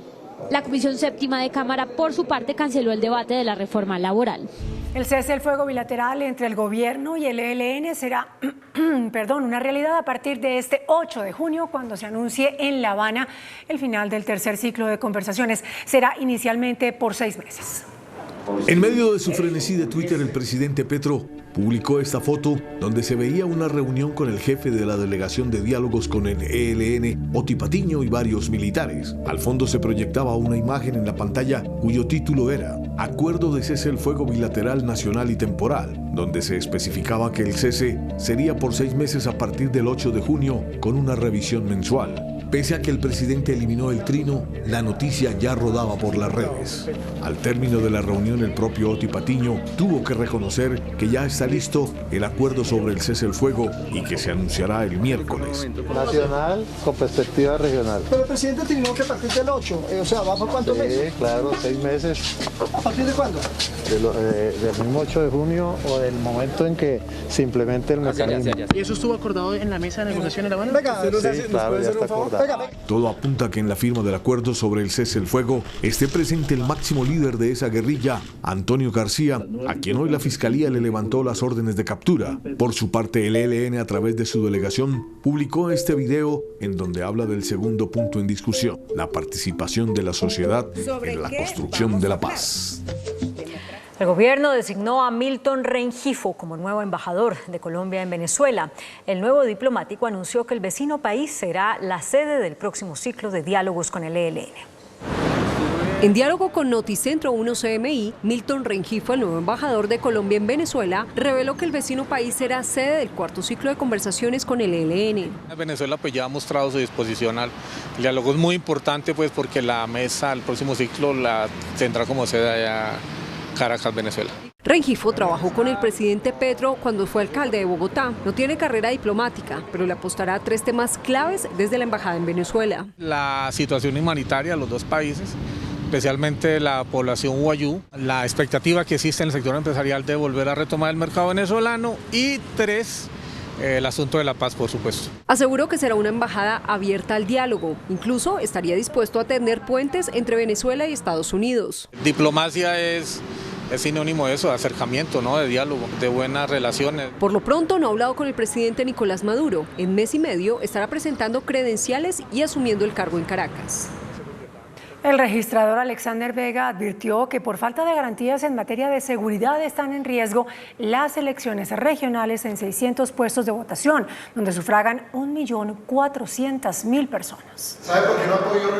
La Comisión Séptima de Cámara, por su parte, canceló el debate de la reforma laboral. El cese del fuego bilateral entre el gobierno y el ELN será una realidad a partir de este 8 de junio, cuando se anuncie en La Habana el final del tercer ciclo de conversaciones. Será inicialmente por 6 meses. En medio de su frenesí de Twitter, el presidente Petro publicó esta foto donde se veía una reunión con el jefe de la delegación de diálogos con el ELN, Oti Patiño, y varios militares. Al fondo se proyectaba una imagen en la pantalla cuyo título era Acuerdo de cese el fuego bilateral nacional y temporal, donde se especificaba que el cese sería por 6 meses a partir del 8 de junio con una revisión mensual. Pese a que el presidente eliminó el trino, la noticia ya rodaba por las redes. Al término de la reunión, el propio Oti Patiño tuvo que reconocer que ya está listo el acuerdo sobre el cese el fuego y que se anunciará el miércoles. Nacional con perspectiva regional. Pero el presidente terminó que a partir del 8, o sea, ¿va por cuántos meses? Sí, claro, 6 meses. ¿A partir de cuándo? Del mismo 8 de junio o del momento en que se implemente el mecanismo. ¿Y eso estuvo acordado en la mesa de negociación en La Habana? Venga, sí, claro, ya está acordado. Todo apunta a que en la firma del acuerdo sobre el cese el fuego esté presente el máximo líder de esa guerrilla, Antonio García, a quien hoy la Fiscalía le levantó las órdenes de captura. Por su parte, el ELN, a través de su delegación, publicó este video en donde habla del segundo punto en discusión, la participación de la sociedad en la construcción de la paz. El gobierno designó a Milton Rengifo como nuevo embajador de Colombia en Venezuela. El nuevo diplomático anunció que el vecino país será la sede del próximo ciclo de diálogos con el ELN. En diálogo con Noticentro 1 CMI, Milton Rengifo, el nuevo embajador de Colombia en Venezuela, reveló que el vecino país será sede del cuarto ciclo de conversaciones con el ELN. Venezuela pues ya ha mostrado su disposición al diálogo. Es muy importante pues porque la mesa, el próximo ciclo, la tendrá como sede allá Caracas, Venezuela. Rengifo trabajó con el presidente Petro cuando fue alcalde de Bogotá. No tiene carrera diplomática, pero le apostará a 3 temas claves desde la embajada en Venezuela. La situación humanitaria de los dos países, especialmente la población guayú, la expectativa que existe en el sector empresarial de volver a retomar el mercado venezolano y 3, el asunto de la paz, por supuesto. Aseguró que será una embajada abierta al diálogo. Incluso estaría dispuesto a tender puentes entre Venezuela y Estados Unidos. Diplomacia es sinónimo de eso, de acercamiento, ¿no? De diálogo, de buenas relaciones. Por lo pronto no ha hablado con el presidente Nicolás Maduro. En mes y medio estará presentando credenciales y asumiendo el cargo en Caracas. El registrador Alexander Vega advirtió que por falta de garantías en materia de seguridad están en riesgo las elecciones regionales en 600 puestos de votación, donde sufragan 1.400.000 personas.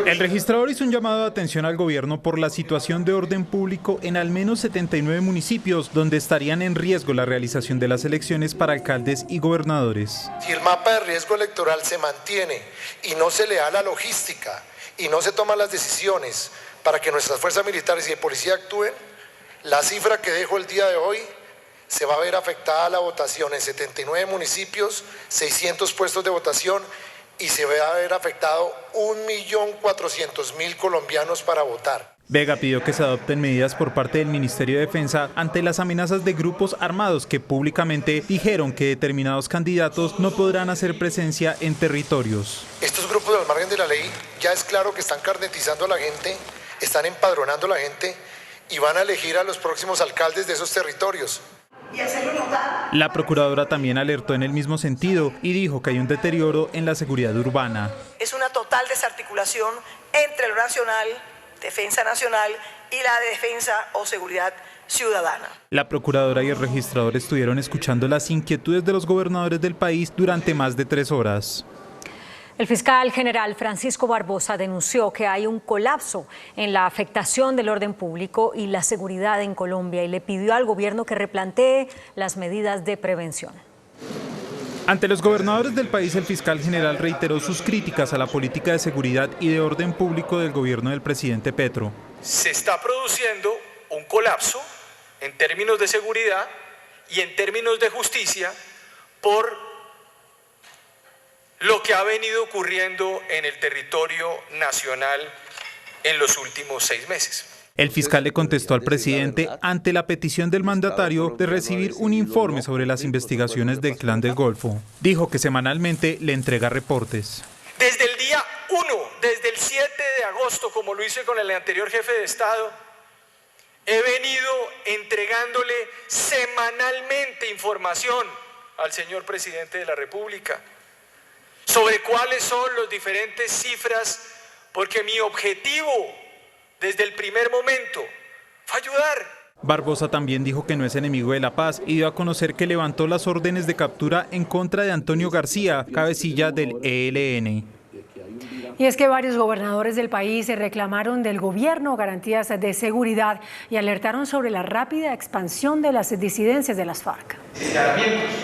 El registrador hizo un llamado de atención al gobierno por la situación de orden público en al menos 79 municipios, donde estarían en riesgo la realización de las elecciones para alcaldes y gobernadores. Si el mapa de riesgo electoral se mantiene y no se le da la logística, y no se toman las decisiones para que nuestras fuerzas militares y de policía actúen, la cifra que dejo el día de hoy se va a ver afectada la votación en 79 municipios, 600 puestos de votación y se va a ver afectado 1.400.000 colombianos para votar. Vega pidió que se adopten medidas por parte del Ministerio de Defensa ante las amenazas de grupos armados que públicamente dijeron que determinados candidatos no podrán hacer presencia en territorios. Estos grupos al margen de la ley ya es claro que están carnetizando a la gente, están empadronando a la gente y van a elegir a los próximos alcaldes de esos territorios. La procuradora también alertó en el mismo sentido y dijo que hay un deterioro en la seguridad urbana. Es una total desarticulación entre lo nacional, defensa nacional y la defensa o seguridad ciudadana. La procuradora y el registrador estuvieron escuchando las inquietudes de los gobernadores del país durante más de 3 horas. El fiscal general Francisco Barbosa denunció que hay un colapso en la afectación del orden público y la seguridad en Colombia y le pidió al gobierno que replantee las medidas de prevención. Ante los gobernadores del país, el fiscal general reiteró sus críticas a la política de seguridad y de orden público del gobierno del presidente Petro. Se está produciendo un colapso en términos de seguridad y en términos de justicia por lo que ha venido ocurriendo en el territorio nacional en los últimos 6 meses. El fiscal le contestó al presidente ante la petición del mandatario de recibir un informe sobre las investigaciones del Clan del Golfo. Dijo que semanalmente le entrega reportes. Desde el día 1, desde el 7 de agosto, como lo hice con el anterior jefe de Estado, he venido entregándole semanalmente información al señor presidente de la República sobre cuáles son las diferentes cifras, porque mi objetivo desde el primer momento fue ayudar. Barbosa también dijo que no es enemigo de la paz y dio a conocer que levantó las órdenes de captura en contra de Antonio García, cabecilla del ELN. Y es que varios gobernadores del país reclamaron del gobierno garantías de seguridad y alertaron sobre la rápida expansión de las disidencias de las FARC.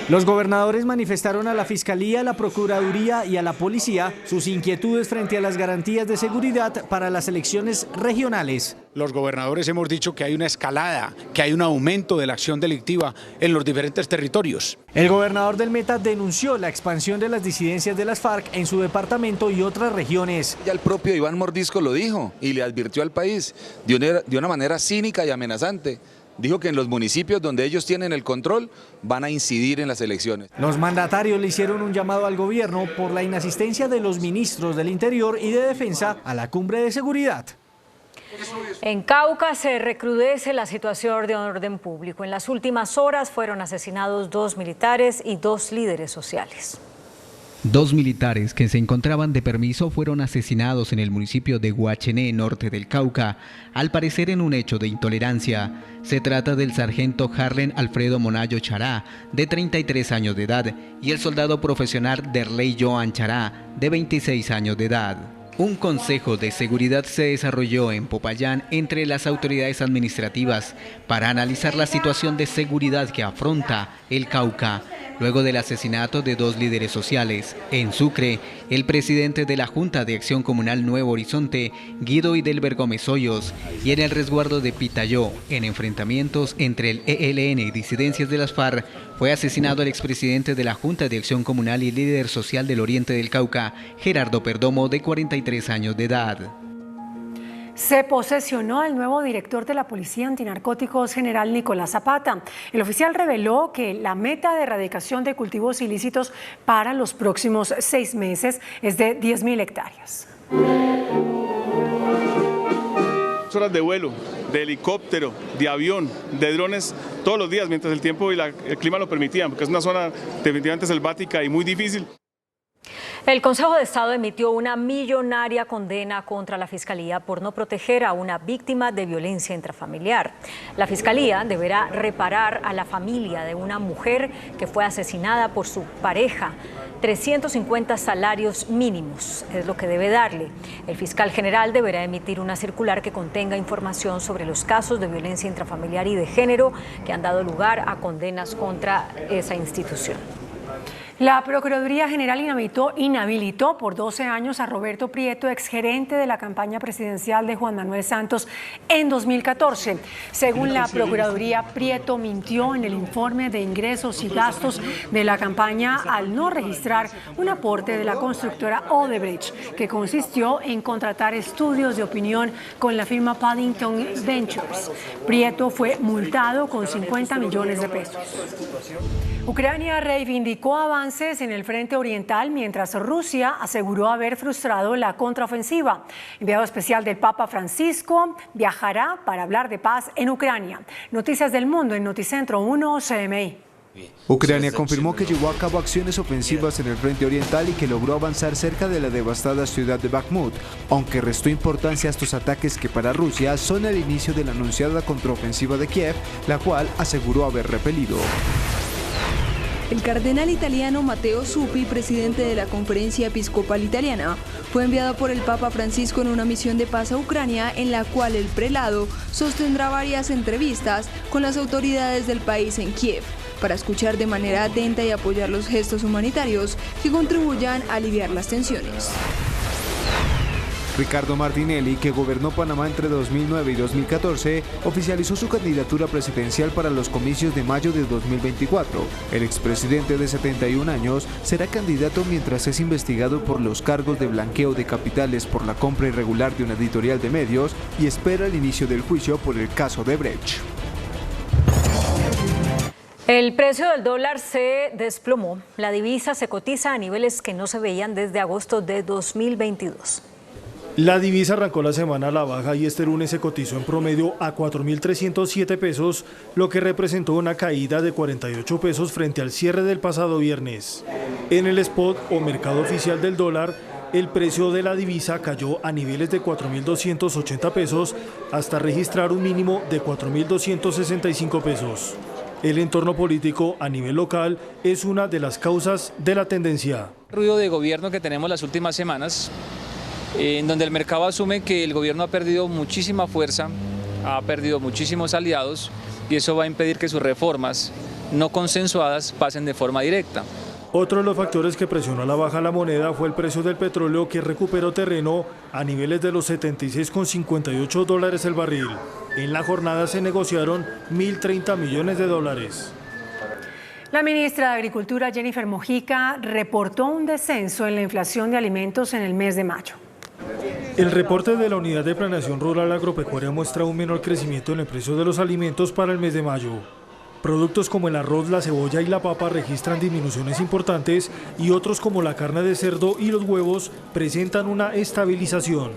Los gobernadores manifestaron a la Fiscalía, a la Procuraduría y a la Policía sus inquietudes frente a las garantías de seguridad para las elecciones regionales. Los gobernadores hemos dicho que hay una escalada, que hay un aumento de la acción delictiva en los diferentes territorios. El gobernador del Meta denunció la expansión de las disidencias de las FARC en su departamento y otras regiones. Ya el propio Iván Mordisco lo dijo y le advirtió al país de una manera cínica y amenazante. Dijo que en los municipios donde ellos tienen el control van a incidir en las elecciones. Los mandatarios le hicieron un llamado al gobierno por la inasistencia de los ministros del Interior y de Defensa a la cumbre de seguridad. En Cauca se recrudece la situación de orden público. En las últimas horas fueron asesinados 2 militares y 2 líderes sociales. 2 militares que se encontraban de permiso fueron asesinados en el municipio de Guachené, norte del Cauca, al parecer en un hecho de intolerancia. Se trata del sargento Harlen Alfredo Monayo Chará, de 33 años de edad, y el soldado profesional Derley Joan Chará, de 26 años de edad. Un consejo de seguridad se desarrolló en Popayán entre las autoridades administrativas para analizar la situación de seguridad que afronta el Cauca, luego del asesinato de 2 líderes sociales. En Sucre, el presidente de la Junta de Acción Comunal Nuevo Horizonte, Guido Idelber Gómez Hoyos, y en el resguardo de Pitayó, en enfrentamientos entre el ELN y disidencias de las FARC, fue asesinado el expresidente de la Junta de Acción Comunal y líder social del Oriente del Cauca, Gerardo Perdomo, de 43 años de edad. Se posesionó al nuevo director de la Policía Antinarcóticos, general Nicolás Zapata. El oficial reveló que la meta de erradicación de cultivos ilícitos para los próximos 6 meses es de 10.000 hectáreas. Horas de vuelo, de helicóptero, de avión, de drones, todos los días mientras el tiempo y el clima lo permitían, porque es una zona definitivamente selvática y muy difícil. El Consejo de Estado emitió una millonaria condena contra la Fiscalía por no proteger a una víctima de violencia intrafamiliar. La Fiscalía deberá reparar a la familia de una mujer que fue asesinada por su pareja. 350 salarios mínimos es lo que debe darle. El fiscal general deberá emitir una circular que contenga información sobre los casos de violencia intrafamiliar y de género que han dado lugar a condenas contra esa institución. La Procuraduría General inhabilitó por 12 años a Roberto Prieto, exgerente de la campaña presidencial de Juan Manuel Santos en 2014. Según la Procuraduría, Prieto mintió en el informe de ingresos y gastos de la campaña al no registrar un aporte de la constructora Odebrecht, que consistió en contratar estudios de opinión con la firma Paddington Ventures. Prieto fue multado con 50 millones de pesos. Ucrania reivindicó avances en el frente oriental mientras Rusia aseguró haber frustrado la contraofensiva. Enviado especial del Papa Francisco viajará para hablar de paz en Ucrania. Noticias del Mundo en Noticentro 1 CMI. Ucrania confirmó que llevó a cabo acciones ofensivas en el frente oriental y que logró avanzar cerca de la devastada ciudad de Bakhmut, aunque restó importancia a estos ataques que para Rusia son el inicio de la anunciada contraofensiva de Kiev, la cual aseguró haber repelido. El cardenal italiano Matteo Zuppi, presidente de la Conferencia Episcopal Italiana, fue enviado por el Papa Francisco en una misión de paz a Ucrania, en la cual el prelado sostendrá varias entrevistas con las autoridades del país en Kiev, para escuchar de manera atenta y apoyar los gestos humanitarios que contribuyan a aliviar las tensiones. Ricardo Martinelli, que gobernó Panamá entre 2009 y 2014, oficializó su candidatura presidencial para los comicios de mayo de 2024. El expresidente de 71 años será candidato mientras es investigado por los cargos de blanqueo de capitales por la compra irregular de una editorial de medios y espera el inicio del juicio por el caso de Brecht. El precio del dólar se desplomó. La divisa se cotiza a niveles que no se veían desde agosto de 2022. La divisa arrancó la semana a la baja y este lunes se cotizó en promedio a 4.307 pesos, lo que representó una caída de 48 pesos frente al cierre del pasado viernes. En el spot o mercado oficial del dólar, el precio de la divisa cayó a niveles de 4.280 pesos hasta registrar un mínimo de 4.265 pesos. El entorno político a nivel local es una de las causas de la tendencia. El ruido de gobierno que tenemos las últimas semanas, en donde el mercado asume que el gobierno ha perdido muchísima fuerza, ha perdido muchísimos aliados y eso va a impedir que sus reformas no consensuadas pasen de forma directa. Otro de los factores que presionó a la baja la moneda fue el precio del petróleo, que recuperó terreno a niveles de los $76,58 el barril. En la jornada se negociaron 1.030 millones de dólares. La ministra de Agricultura, Jennifer Mojica, reportó un descenso en la inflación de alimentos en el mes de mayo. El reporte de la Unidad de Planeación Rural Agropecuaria muestra un menor crecimiento en el precio de los alimentos para el mes de mayo. Productos como el arroz, la cebolla y la papa registran disminuciones importantes y otros como la carne de cerdo y los huevos presentan una estabilización.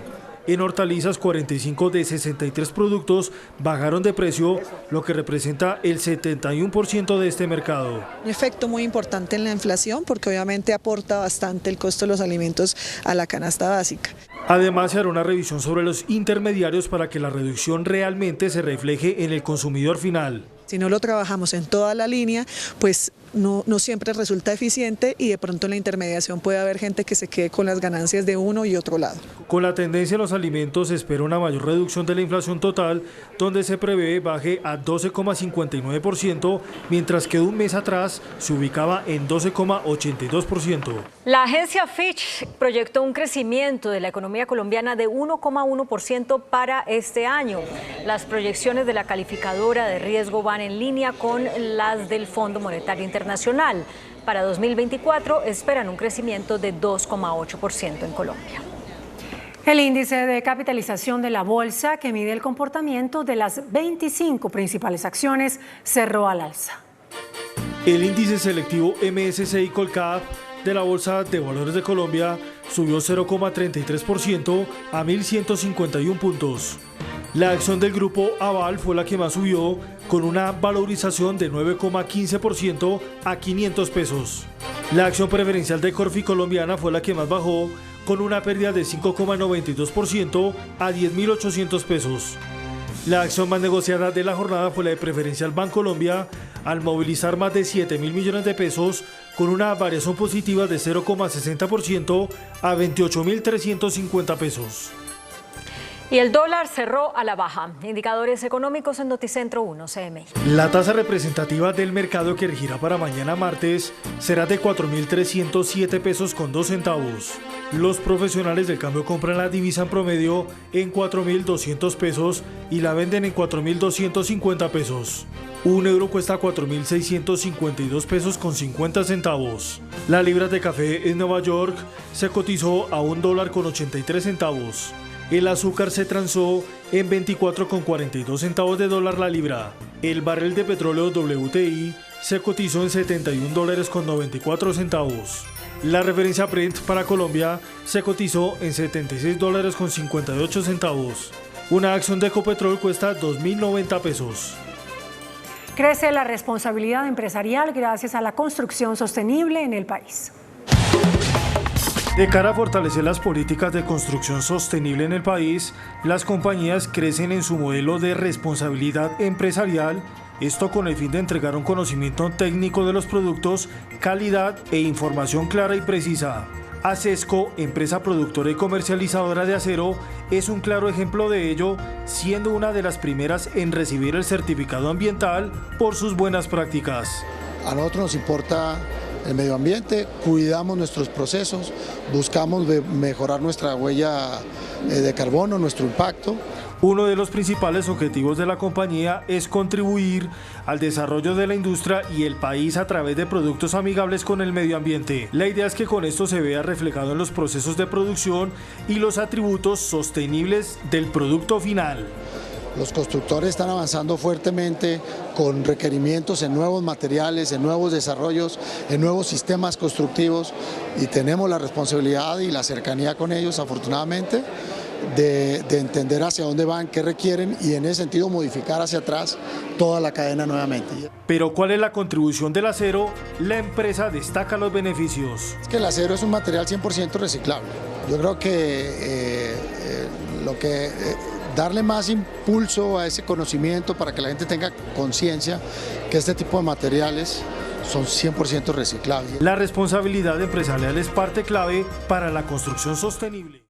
En hortalizas, 45 de 63 productos bajaron de precio, lo que representa el 71% de este mercado. Un efecto muy importante en la inflación porque obviamente aporta bastante el costo de los alimentos a la canasta básica. Además, se hará una revisión sobre los intermediarios para que la reducción realmente se refleje en el consumidor final. Si no lo trabajamos en toda la línea, pues no siempre resulta eficiente y de pronto en la intermediación puede haber gente que se quede con las ganancias de uno y otro lado. Con la tendencia en los alimentos se espera una mayor reducción de la inflación total, donde se prevé baje a 12,59%, mientras que de un mes atrás se ubicaba en 12,82%. La agencia Fitch proyectó un crecimiento de la economía colombiana de 1,1% para este año. Las proyecciones de la calificadora de riesgo van en línea con las del Fondo Monetario Internacional. Para 2024 esperan un crecimiento de 2,8% en Colombia. El índice de capitalización de la bolsa, que mide el comportamiento de las 25 principales acciones, cerró al alza. El índice selectivo MSCI Colcap de la Bolsa de Valores de Colombia subió 0,33% a 1.151 puntos. La acción del grupo Aval fue la que más subió, con una valorización de 9,15% a 500 pesos. La acción preferencial de Corfi Colombiana fue la que más bajó, con una pérdida de 5,92% a 10.800 pesos. La acción más negociada de la jornada fue la de Preferencial Bancolombia, al movilizar más de 7.000 millones de pesos, con una variación positiva de 0,60% a 28.350 pesos. Y el dólar cerró a la baja. Indicadores económicos en Noticentro 1 CMI. La tasa representativa del mercado, que regirá para mañana martes, será de 4.307 pesos con 2 centavos. Los profesionales del cambio compran la divisa en promedio en 4.200 pesos y la venden en 4.250 pesos. Un euro cuesta 4.652 pesos con 50 centavos. La libra de café en Nueva York se cotizó a $1 con 83 centavos. El azúcar se transó en 24,42 centavos de dólar la libra. El barril de petróleo WTI se cotizó en $71 con 94 centavos. La referencia Brent para Colombia se cotizó en $76 con 58 centavos. Una acción de Ecopetrol cuesta 2.090 pesos. Crece la responsabilidad empresarial gracias a la construcción sostenible en el país. De cara a fortalecer las políticas de construcción sostenible en el país, las compañías crecen en su modelo de responsabilidad empresarial, esto con el fin de entregar un conocimiento técnico de los productos, calidad e información clara y precisa. Acesco, empresa productora y comercializadora de acero, es un claro ejemplo de ello, siendo una de las primeras en recibir el certificado ambiental por sus buenas prácticas. A nosotros nos importa el medio ambiente, cuidamos nuestros procesos, buscamos mejorar nuestra huella de carbono, nuestro impacto. Uno de los principales objetivos de la compañía es contribuir al desarrollo de la industria y el país a través de productos amigables con el medio ambiente. La idea es que con esto se vea reflejado en los procesos de producción y los atributos sostenibles del producto final. Los constructores están avanzando fuertemente con requerimientos en nuevos materiales, en nuevos desarrollos, en nuevos sistemas constructivos, y tenemos la responsabilidad y la cercanía con ellos, afortunadamente, de entender hacia dónde van, qué requieren, y en ese sentido modificar hacia atrás toda la cadena nuevamente. Pero ¿cuál es la contribución del acero? La empresa destaca los beneficios. Es que el acero es un material 100% reciclable. Yo creo que darle más impulso a ese conocimiento para que la gente tenga conciencia que este tipo de materiales son 100% reciclables. La responsabilidad empresarial es parte clave para la construcción sostenible.